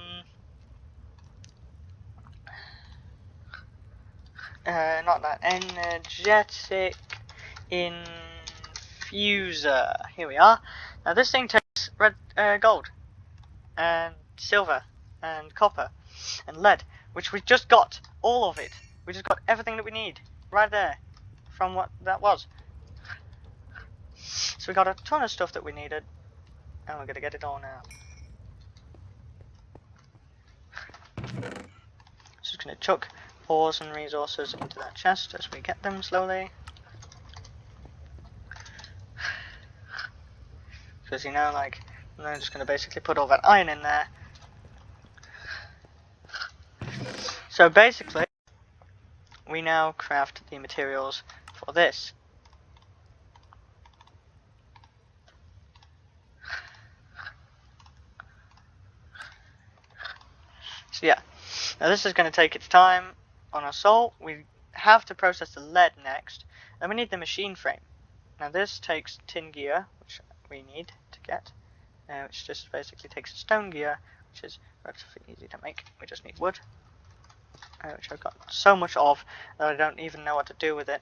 not that, energetic infuser. Here we are. Now this thing takes gold and silver and copper and lead, which we just got all of it. We just got everything that we need right there from what that was. So we got a ton of stuff that we needed, and we're gonna get it all now. Just gonna chuck ores and resources into that chest as we get them slowly. Because, you know, like, I'm just gonna basically put all that iron in there. So basically, we now craft the materials for this. So yeah, now this is going to take its time on our soul. We have to process the lead next. Then we need the machine frame. Now this takes tin gear, which we need to get, which just basically takes a stone gear, which is relatively easy to make. We just need wood, which I've got so much of that I don't even know what to do with it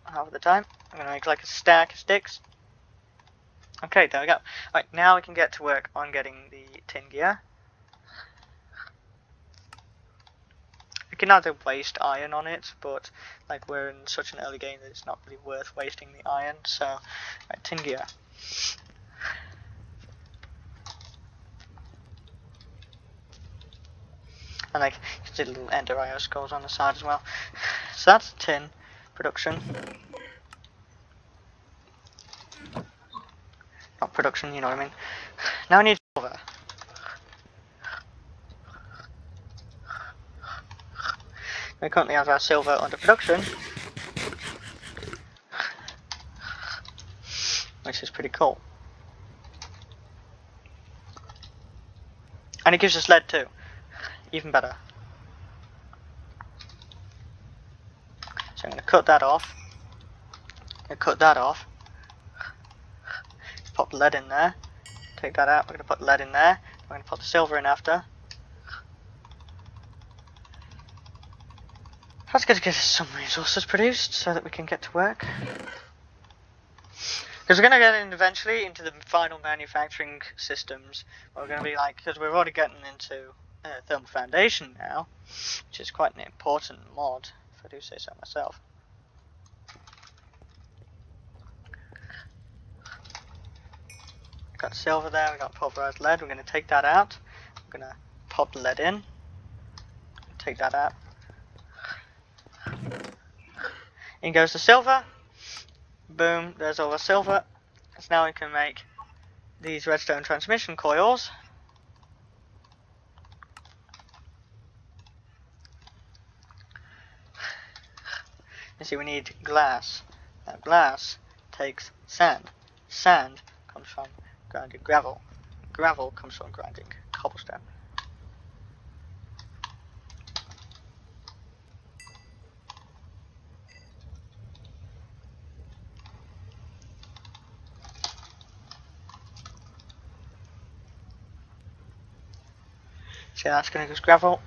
half of the time. I'm going to make like a stack of sticks. Okay, there we go. Right, now we can get to work on getting the tin gear. We can either waste iron on it, but like we're in such an early game that it's not really worth wasting the iron. So, right, tin gear. And like, you did little ender IO skulls on the side as well. So that's tin production. Not production, you know what I mean. Now I need silver. We currently have our silver under production, which is pretty cool. And it gives us lead too, even better. So I'm going to cut that off. Pop the lead in there. Take that out. We're going to put lead in there. We're going to put the silver in after. That's going to get us some resources produced so that we can get to work. Because we're going to get in eventually into the final manufacturing systems. We're going to be like, because we're already getting into thermal foundation now, which is quite an important mod, if I do say so myself. We've got silver there, we've got pulverized lead. We're going to take that out. We're going to pop the lead in. Take that out. In goes the silver. Boom, there's all the silver. So now we can make these redstone transmission coils. You see, we need glass. Now glass takes sand. Sand comes from grinding gravel. Gravel comes from grinding cobblestone. See, that's going to go as gravel.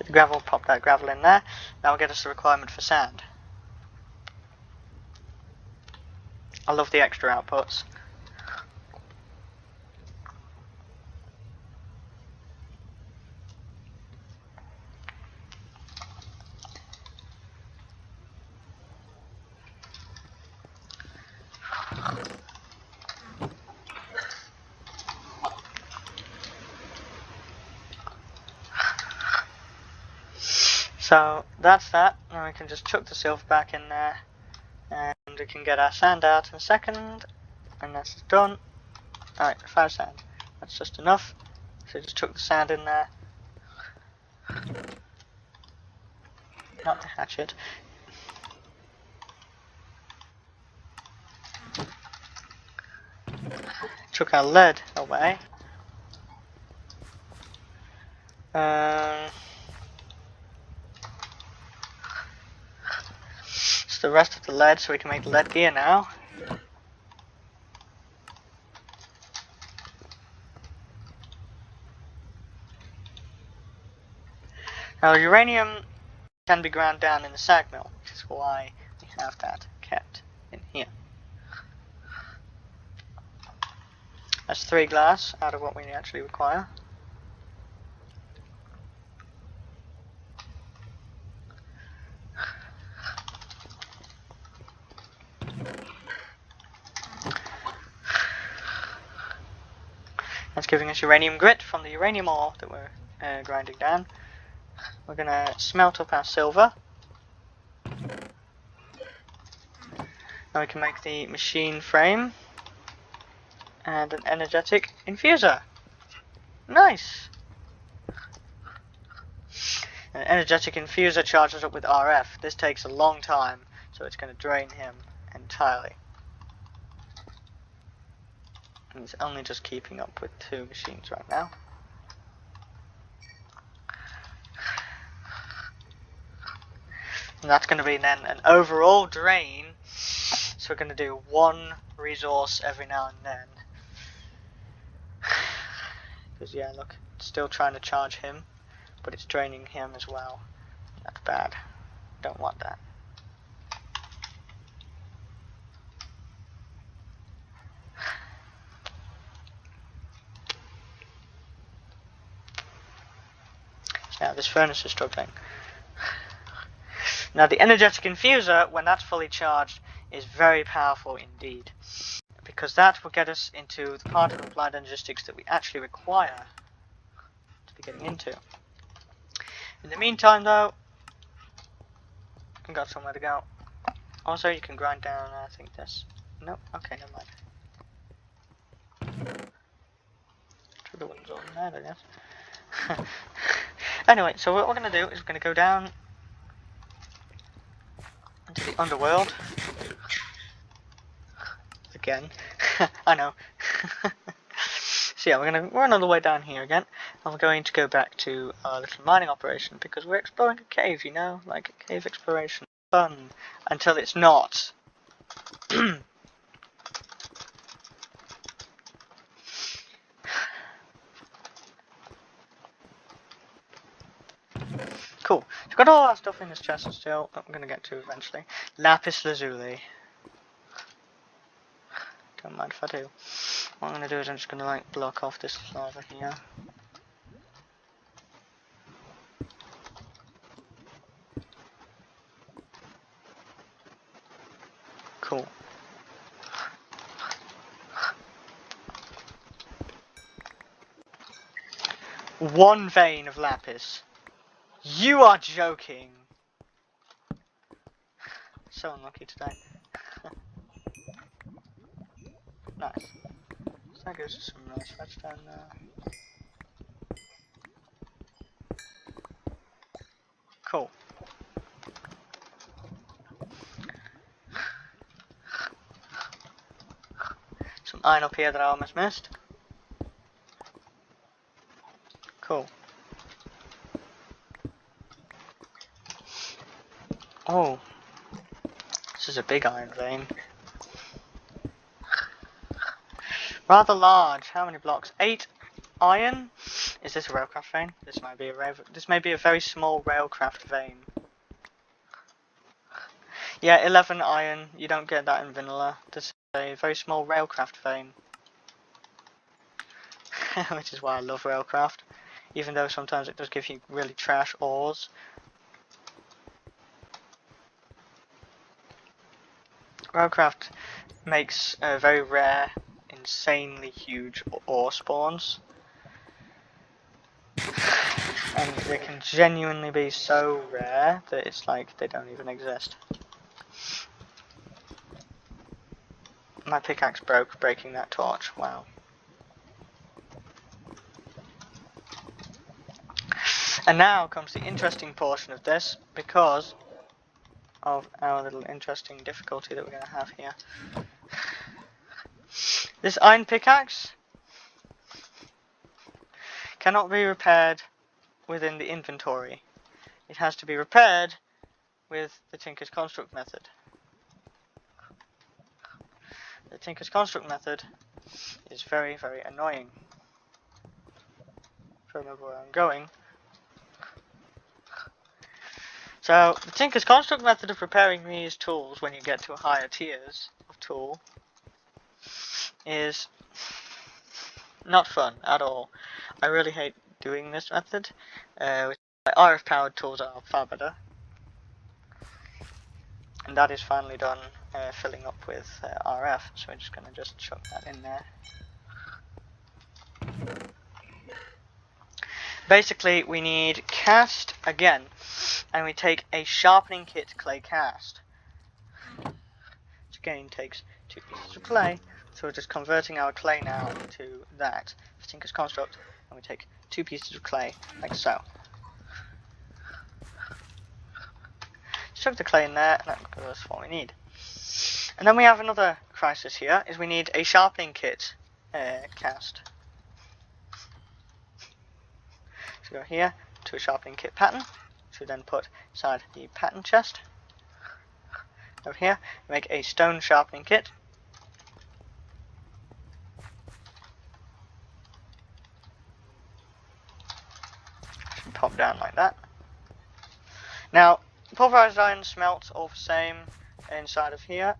The gravel, pop that gravel in there. That will get us the requirement for sand. I love the extra outputs. So that's that. Now we can just chuck the silver back in there, and we can get our sand out in a second, and that's done. Alright, 5 sand. That's just enough. So just chuck the sand in there. Not the hatchet. Chuck our lead away. It's the rest of the lead, so we can make the lead gear now. Now uranium can be ground down in the sag mill, which is why we have that kept in here. That's 3 glass out of what we actually require. That's giving us uranium grit from the uranium ore that we're grinding down. We're going to smelt up our silver. Now we can make the machine frame and an energetic infuser. Nice! An energetic infuser charges up with RF. This takes a long time, so it's going to drain him entirely. And he's only just keeping up with 2 machines right now. And that's going to be then an overall drain. So we're going to do 1 resource every now and then. Because yeah, look, it's still trying to charge him, but it's draining him as well. That's bad. Don't want that. Now this furnace is struggling. Now the energetic infuser, when that's fully charged, is very powerful indeed. Because that will get us into the part of applied logistics that we actually require to be getting into. In the meantime though, we've got somewhere to go. Also you can grind down, I think this. Nope, okay, never mind. The one's on there, I guess. Anyway, so what we're going to do is we're going to go down into the underworld. Again. I know. So yeah, we're another way down here again. And we're going to go back to our little mining operation because we're exploring a cave, you know? Like a cave exploration. Fun. Until it's not. Cool. So we've got all our stuff in this chest still that I'm going to get to eventually. Lapis lazuli. Don't mind if I do. What I'm going to do is I'm just going to like block off this lava here. Cool. One vein of lapis. You are joking. So unlucky today. Nice. So that goes to some nice redstone there. Cool. Some iron up here that I almost missed. Cool. Oh. This is a big iron vein. Rather large. How many blocks? 8 iron? Is this a railcraft vein? This may be a very small railcraft vein. Yeah, 11 iron. You don't get that in vanilla. This is a very small railcraft vein. Which is why I love railcraft. Even though sometimes it does give you really trash ores. Railcraft makes very rare, insanely huge ore spawns. And they can genuinely be so rare that it's like they don't even exist. My pickaxe broke breaking that torch. Wow. And now comes the interesting portion of this, because of our little interesting difficulty that we're going to have here. This iron pickaxe cannot be repaired within the inventory. It has to be repaired with the Tinker's Construct method. The Tinker's Construct method is very, very annoying. If I remember where I'm going. So, the Tinker's Construct method of repairing these tools when you get to higher tiers of tool is not fun at all. I really hate doing this method. RF powered tools are far better. And that is finally done filling up with RF, so we're just going to chuck that in there. Basically, we need cast again, and we take a sharpening kit clay cast, which again takes 2 pieces of clay. So we're just converting our clay now to that for Tinker's Construct, and we take 2 pieces of clay like so. Chuck the clay in there, and that gives us what we need. And then we have another crisis here, is we need a sharpening kit cast. So go here to a sharpening kit pattern, which we then put inside the pattern chest. Over here, make a stone sharpening kit. Should pop down like that. Now, pulverized iron smelts all the same inside of here,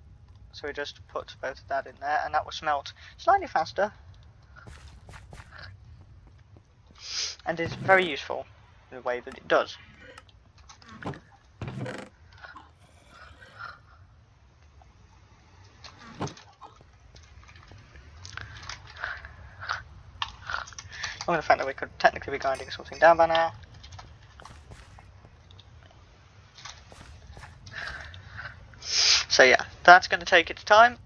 so we just put both of that in there, and that will smelt slightly faster. And is very useful in the way that it does. I'm going to find that we could technically be grinding something down by now. So yeah, that's going to take its time.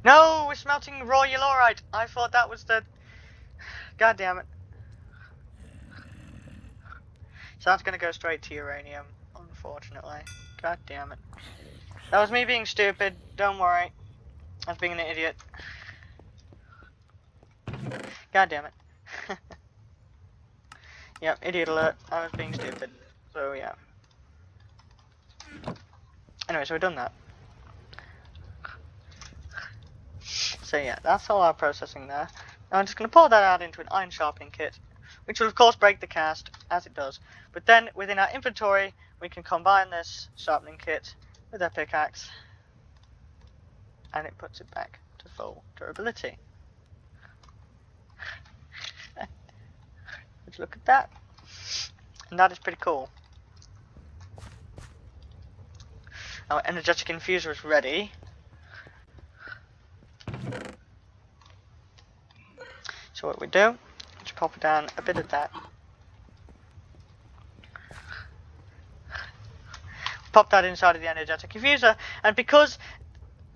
No, we're smelting raw yellorite. I thought that was the... God damn it. So that's going to go straight to uranium, unfortunately. God damn it. That was me being stupid. Don't worry. I was being an idiot. God damn it. Yep, idiot alert. I was being stupid. So yeah. Anyway, so we've done that. So yeah, that's all our processing there. Now I'm just going to pour that out into an iron sharpening kit, which will of course break the cast, as it does. But then, within our inventory, we can combine this sharpening kit with our pickaxe, and it puts it back to full durability. Let's look at that. And that is pretty cool. Our energetic infuser is ready. So what we do, just pop down a bit of that. Pop that inside of the energetic infuser, and because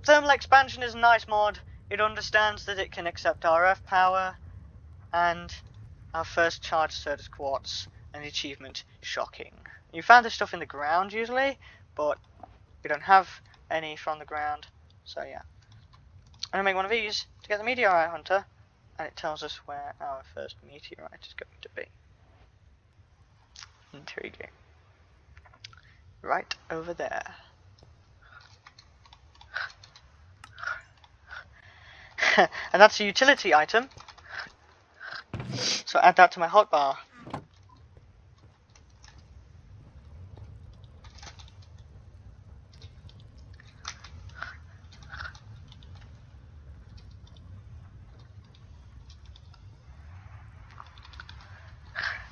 thermal expansion is a nice mod, it understands that it can accept RF power, and our first charged Certus quartz, and the achievement, shocking. You found this stuff in the ground usually, but we don't have any from the ground, so yeah. I'm going to make one of these to get the meteorite hunter, and it tells us where our first meteorite is going to be. Intriguing. Right over there. And that's a utility item, so add that to my hotbar.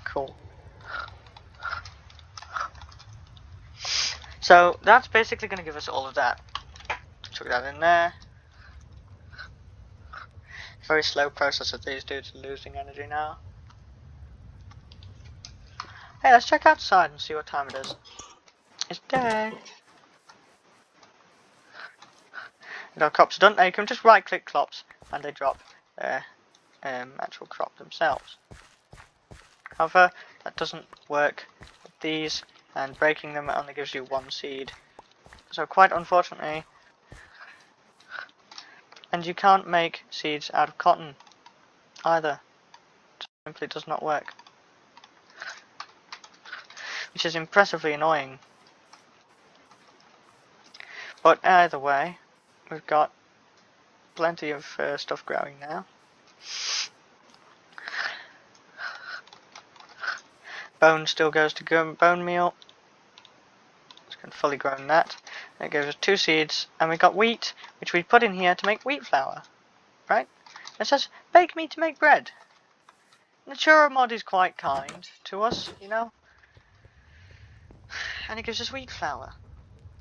Cool. So that's basically going to give us all of that. Chuck that in there. Very slow process of these dudes losing energy now. Hey, let's check outside and see what time it is. It's day. Our crops are done. Now you can just right click crops and they drop their actual crop themselves. However, that doesn't work with these, and breaking them only gives you one seed. So quite unfortunately, and you can't make seeds out of cotton either. It simply does not work. Which is impressively annoying. But either way, we've got plenty of stuff growing now. Bone still goes to bone meal. It's going to fully grown that. It gives us 2 seeds, and we got wheat, which we put in here to make wheat flour. Right? It says, bake me to make bread. Natura mod is quite kind to us, you know. And it gives us wheat flour.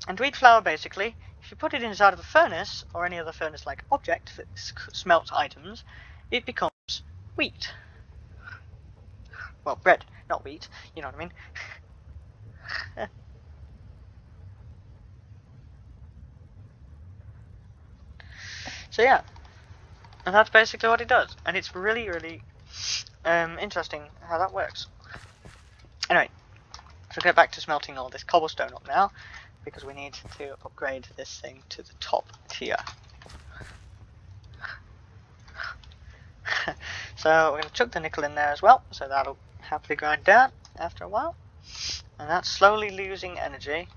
And wheat flour, basically, if you put it inside of a furnace, or any other furnace-like object that smelts items, it becomes wheat. Well, bread, not wheat, you know what I mean. So yeah, and that's basically what it does, and it's really, really interesting how that works. Anyway, so get back to smelting all this cobblestone up now, because we need to upgrade this thing to the top tier. So we're going to chuck the nickel in there as well, so that'll happily grind down after a while, and that's slowly losing energy.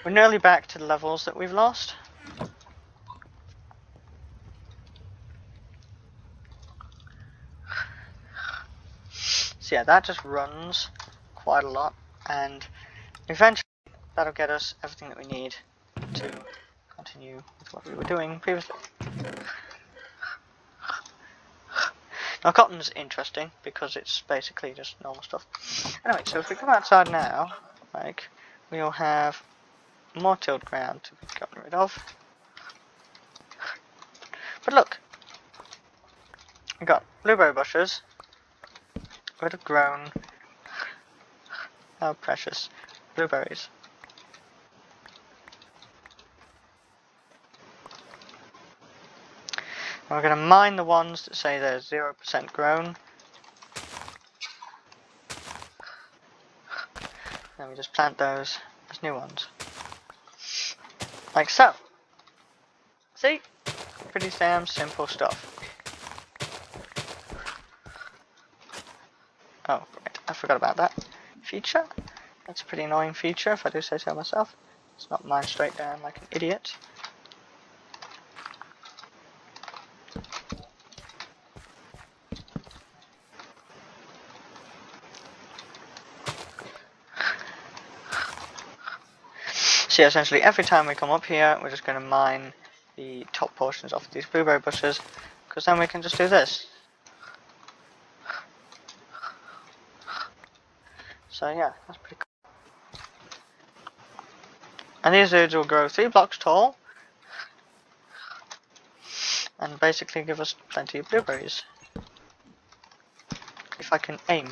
We're nearly back to the levels that we've lost. So yeah, that just runs quite a lot, and eventually that'll get us everything that we need to continue with what we were doing previously. Now cotton's interesting because it's basically just normal stuff. Anyway, so if we come outside now, like, we'll have more tilled ground to be gotten rid of. But look, we got blueberry bushes that have grown our precious blueberries. And we're going to mine the ones that say they're 0% grown. Then we just plant those as new ones. Like so. See? Pretty damn simple stuff. Oh, right, I forgot about that feature. That's a pretty annoying feature, if I do say so myself. It's not mined straight down like an idiot. So yeah, essentially every time we come up here, we're just going to mine the top portions off of these blueberry bushes, because then we can just do this. So yeah, that's pretty cool. And these dudes will grow 3 blocks tall, and basically give us plenty of blueberries. If I can aim.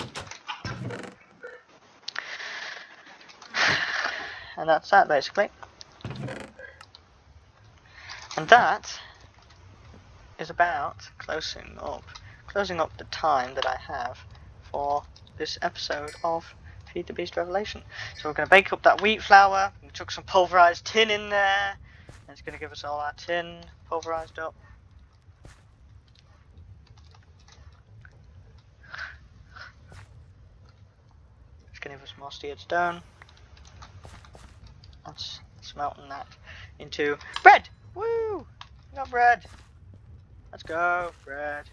And that's that basically. And that is about closing up the time that I have for this episode of Feed the Beast Revelation. So we're going to bake up that wheat flour, we chuck some pulverized tin in there, and it's going to give us all our tin pulverized up. It's going to give us more steered stone. That's smelting that into bread! Woo! We got bread! Let's go, bread.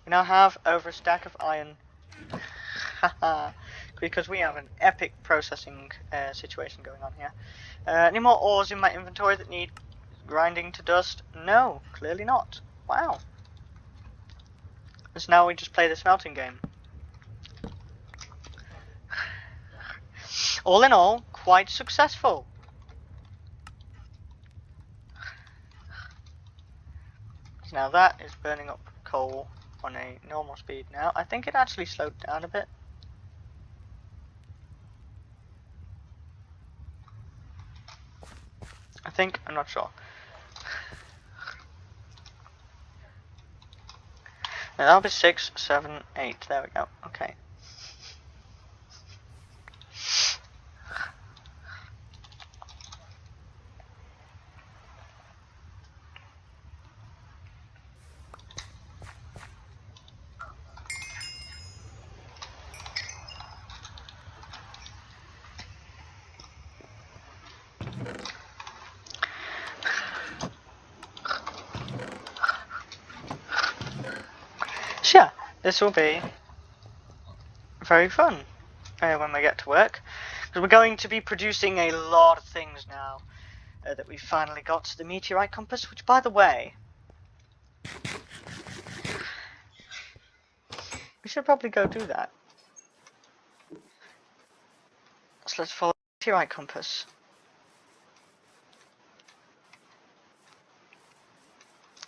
We now have over a stack of iron. Haha. Because we have an epic processing situation going on here. Any more ores in my inventory that need grinding to dust? No, clearly not. Wow. So now we just play the smelting game. All in all, quite successful. Now that is burning up coal on a normal speed now. I think it actually slowed down a bit. I think, I'm not sure. Now that'll be 6, 7, 8. There we go. Okay. So yeah, this will be very fun when we get to work, because we're going to be producing a lot of things now that we finally got to the meteorite compass, which, by the way, we should probably go do that. So let's follow the meteorite compass.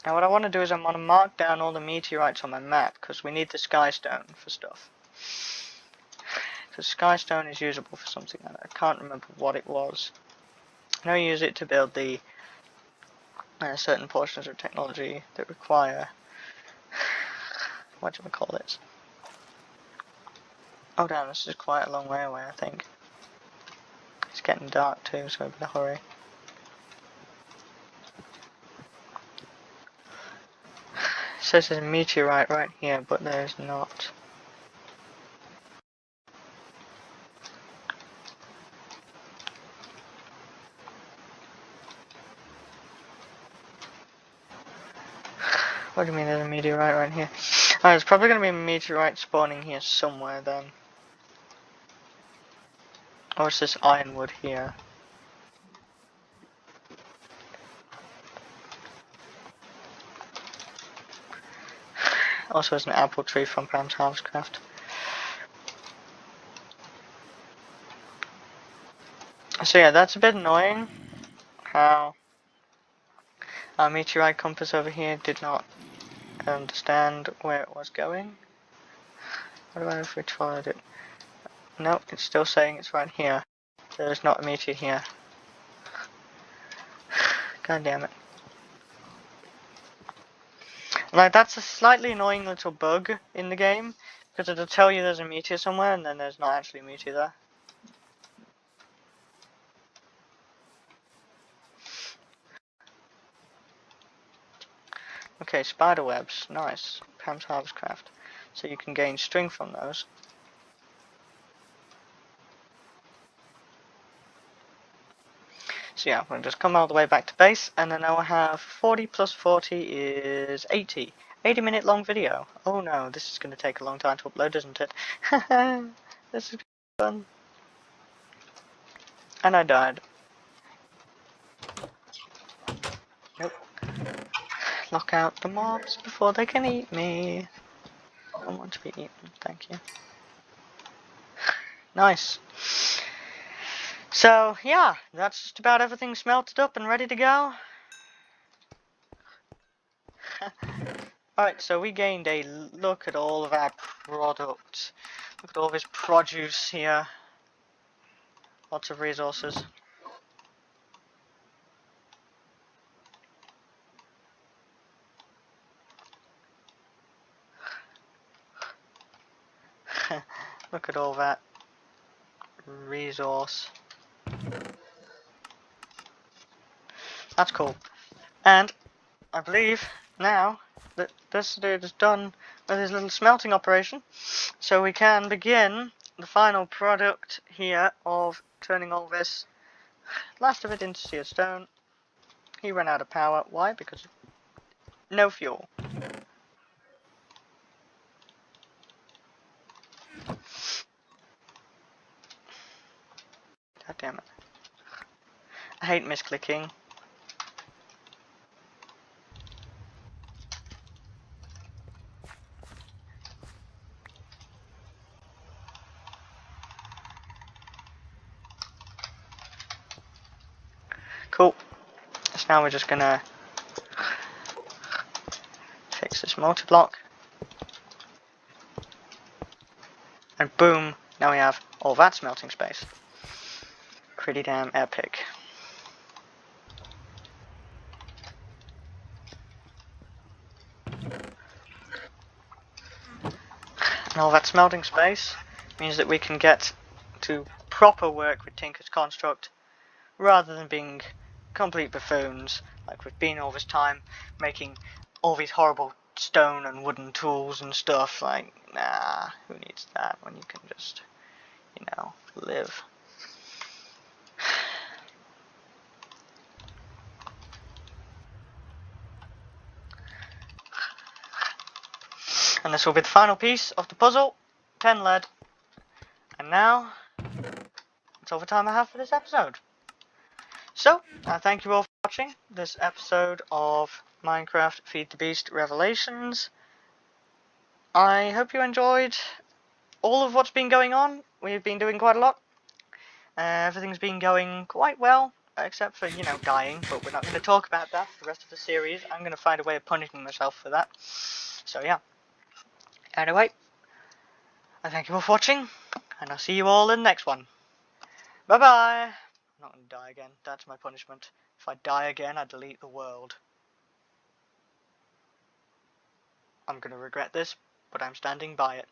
Now what I want to do is I want to mark down all the meteorites on my map, because we need the sky stone for stuff. So sky stone is usable for something, I can't remember what it was. I know you use it to build the certain portions of technology that require, what do we call this? Oh damn, this is quite a long way away, I think. It's getting dark too, so we better hurry. It says there's a meteorite right here, but there's not. What do you mean there's a meteorite right here? Oh, there's probably going to be a meteorite spawning here somewhere then. Or it's this ironwood here. Also, there's an apple tree from Pam's Housecraft. So yeah, that's a bit annoying. How our meteorite compass over here did not understand where it was going. What about if we followed it? No, it's still saying it's right here. There's not a meteor here. God damn it. Like, that's a slightly annoying little bug in the game, because it'll tell you there's a meteor somewhere and then there's not actually a meteor there. Okay, spider webs, nice. Pam's Harvestcraft. So you can gain string from those. So yeah, we'll just come all the way back to base, and then I will have 40 plus 40 is 80. 80-minute long video. Oh no, this is going to take a long time to upload, isn't it? This is fun. And I died. Nope. Lock out the mobs before they can eat me. I don't want to be eaten, thank you. Nice. So, yeah, that's just about everything smelted up and ready to go. Alright, so we gained a look at all of our product. Look at all this produce here. Lots of resources. Look at all that resource. That's cool. And I believe now that this dude is done with his little smelting operation, so we can begin the final product here of turning all this last of it into seared stone. He ran out of power. Why? Because no fuel. God damn it. I hate misclicking. Cool. So now we're just gonna fix this multi-block. And boom, now we have all that smelting space. Pretty damn epic. And all that smelting space means that we can get to proper work with Tinker's construct rather than being complete buffoons like we've been all this time, making all these horrible stone and wooden tools and stuff. Like, nah, who needs that when you can just, you know, live. And this will be the final piece of the puzzle, 10 lead. And now, that's all the time I have for this episode. So, thank you all for watching this episode of Minecraft Feed the Beast Revelations. I hope you enjoyed all of what's been going on. We've been doing quite a lot. Everything's been going quite well, except for, you know, dying, but we're not going to talk about that for the rest of the series. I'm going to find a way of punishing myself for that. So, yeah. Anyway, I thank you all for watching, and I'll see you all in the next one. Bye-bye! I'm not going to die again. That's my punishment. If I die again, I delete the world. I'm going to regret this, but I'm standing by it.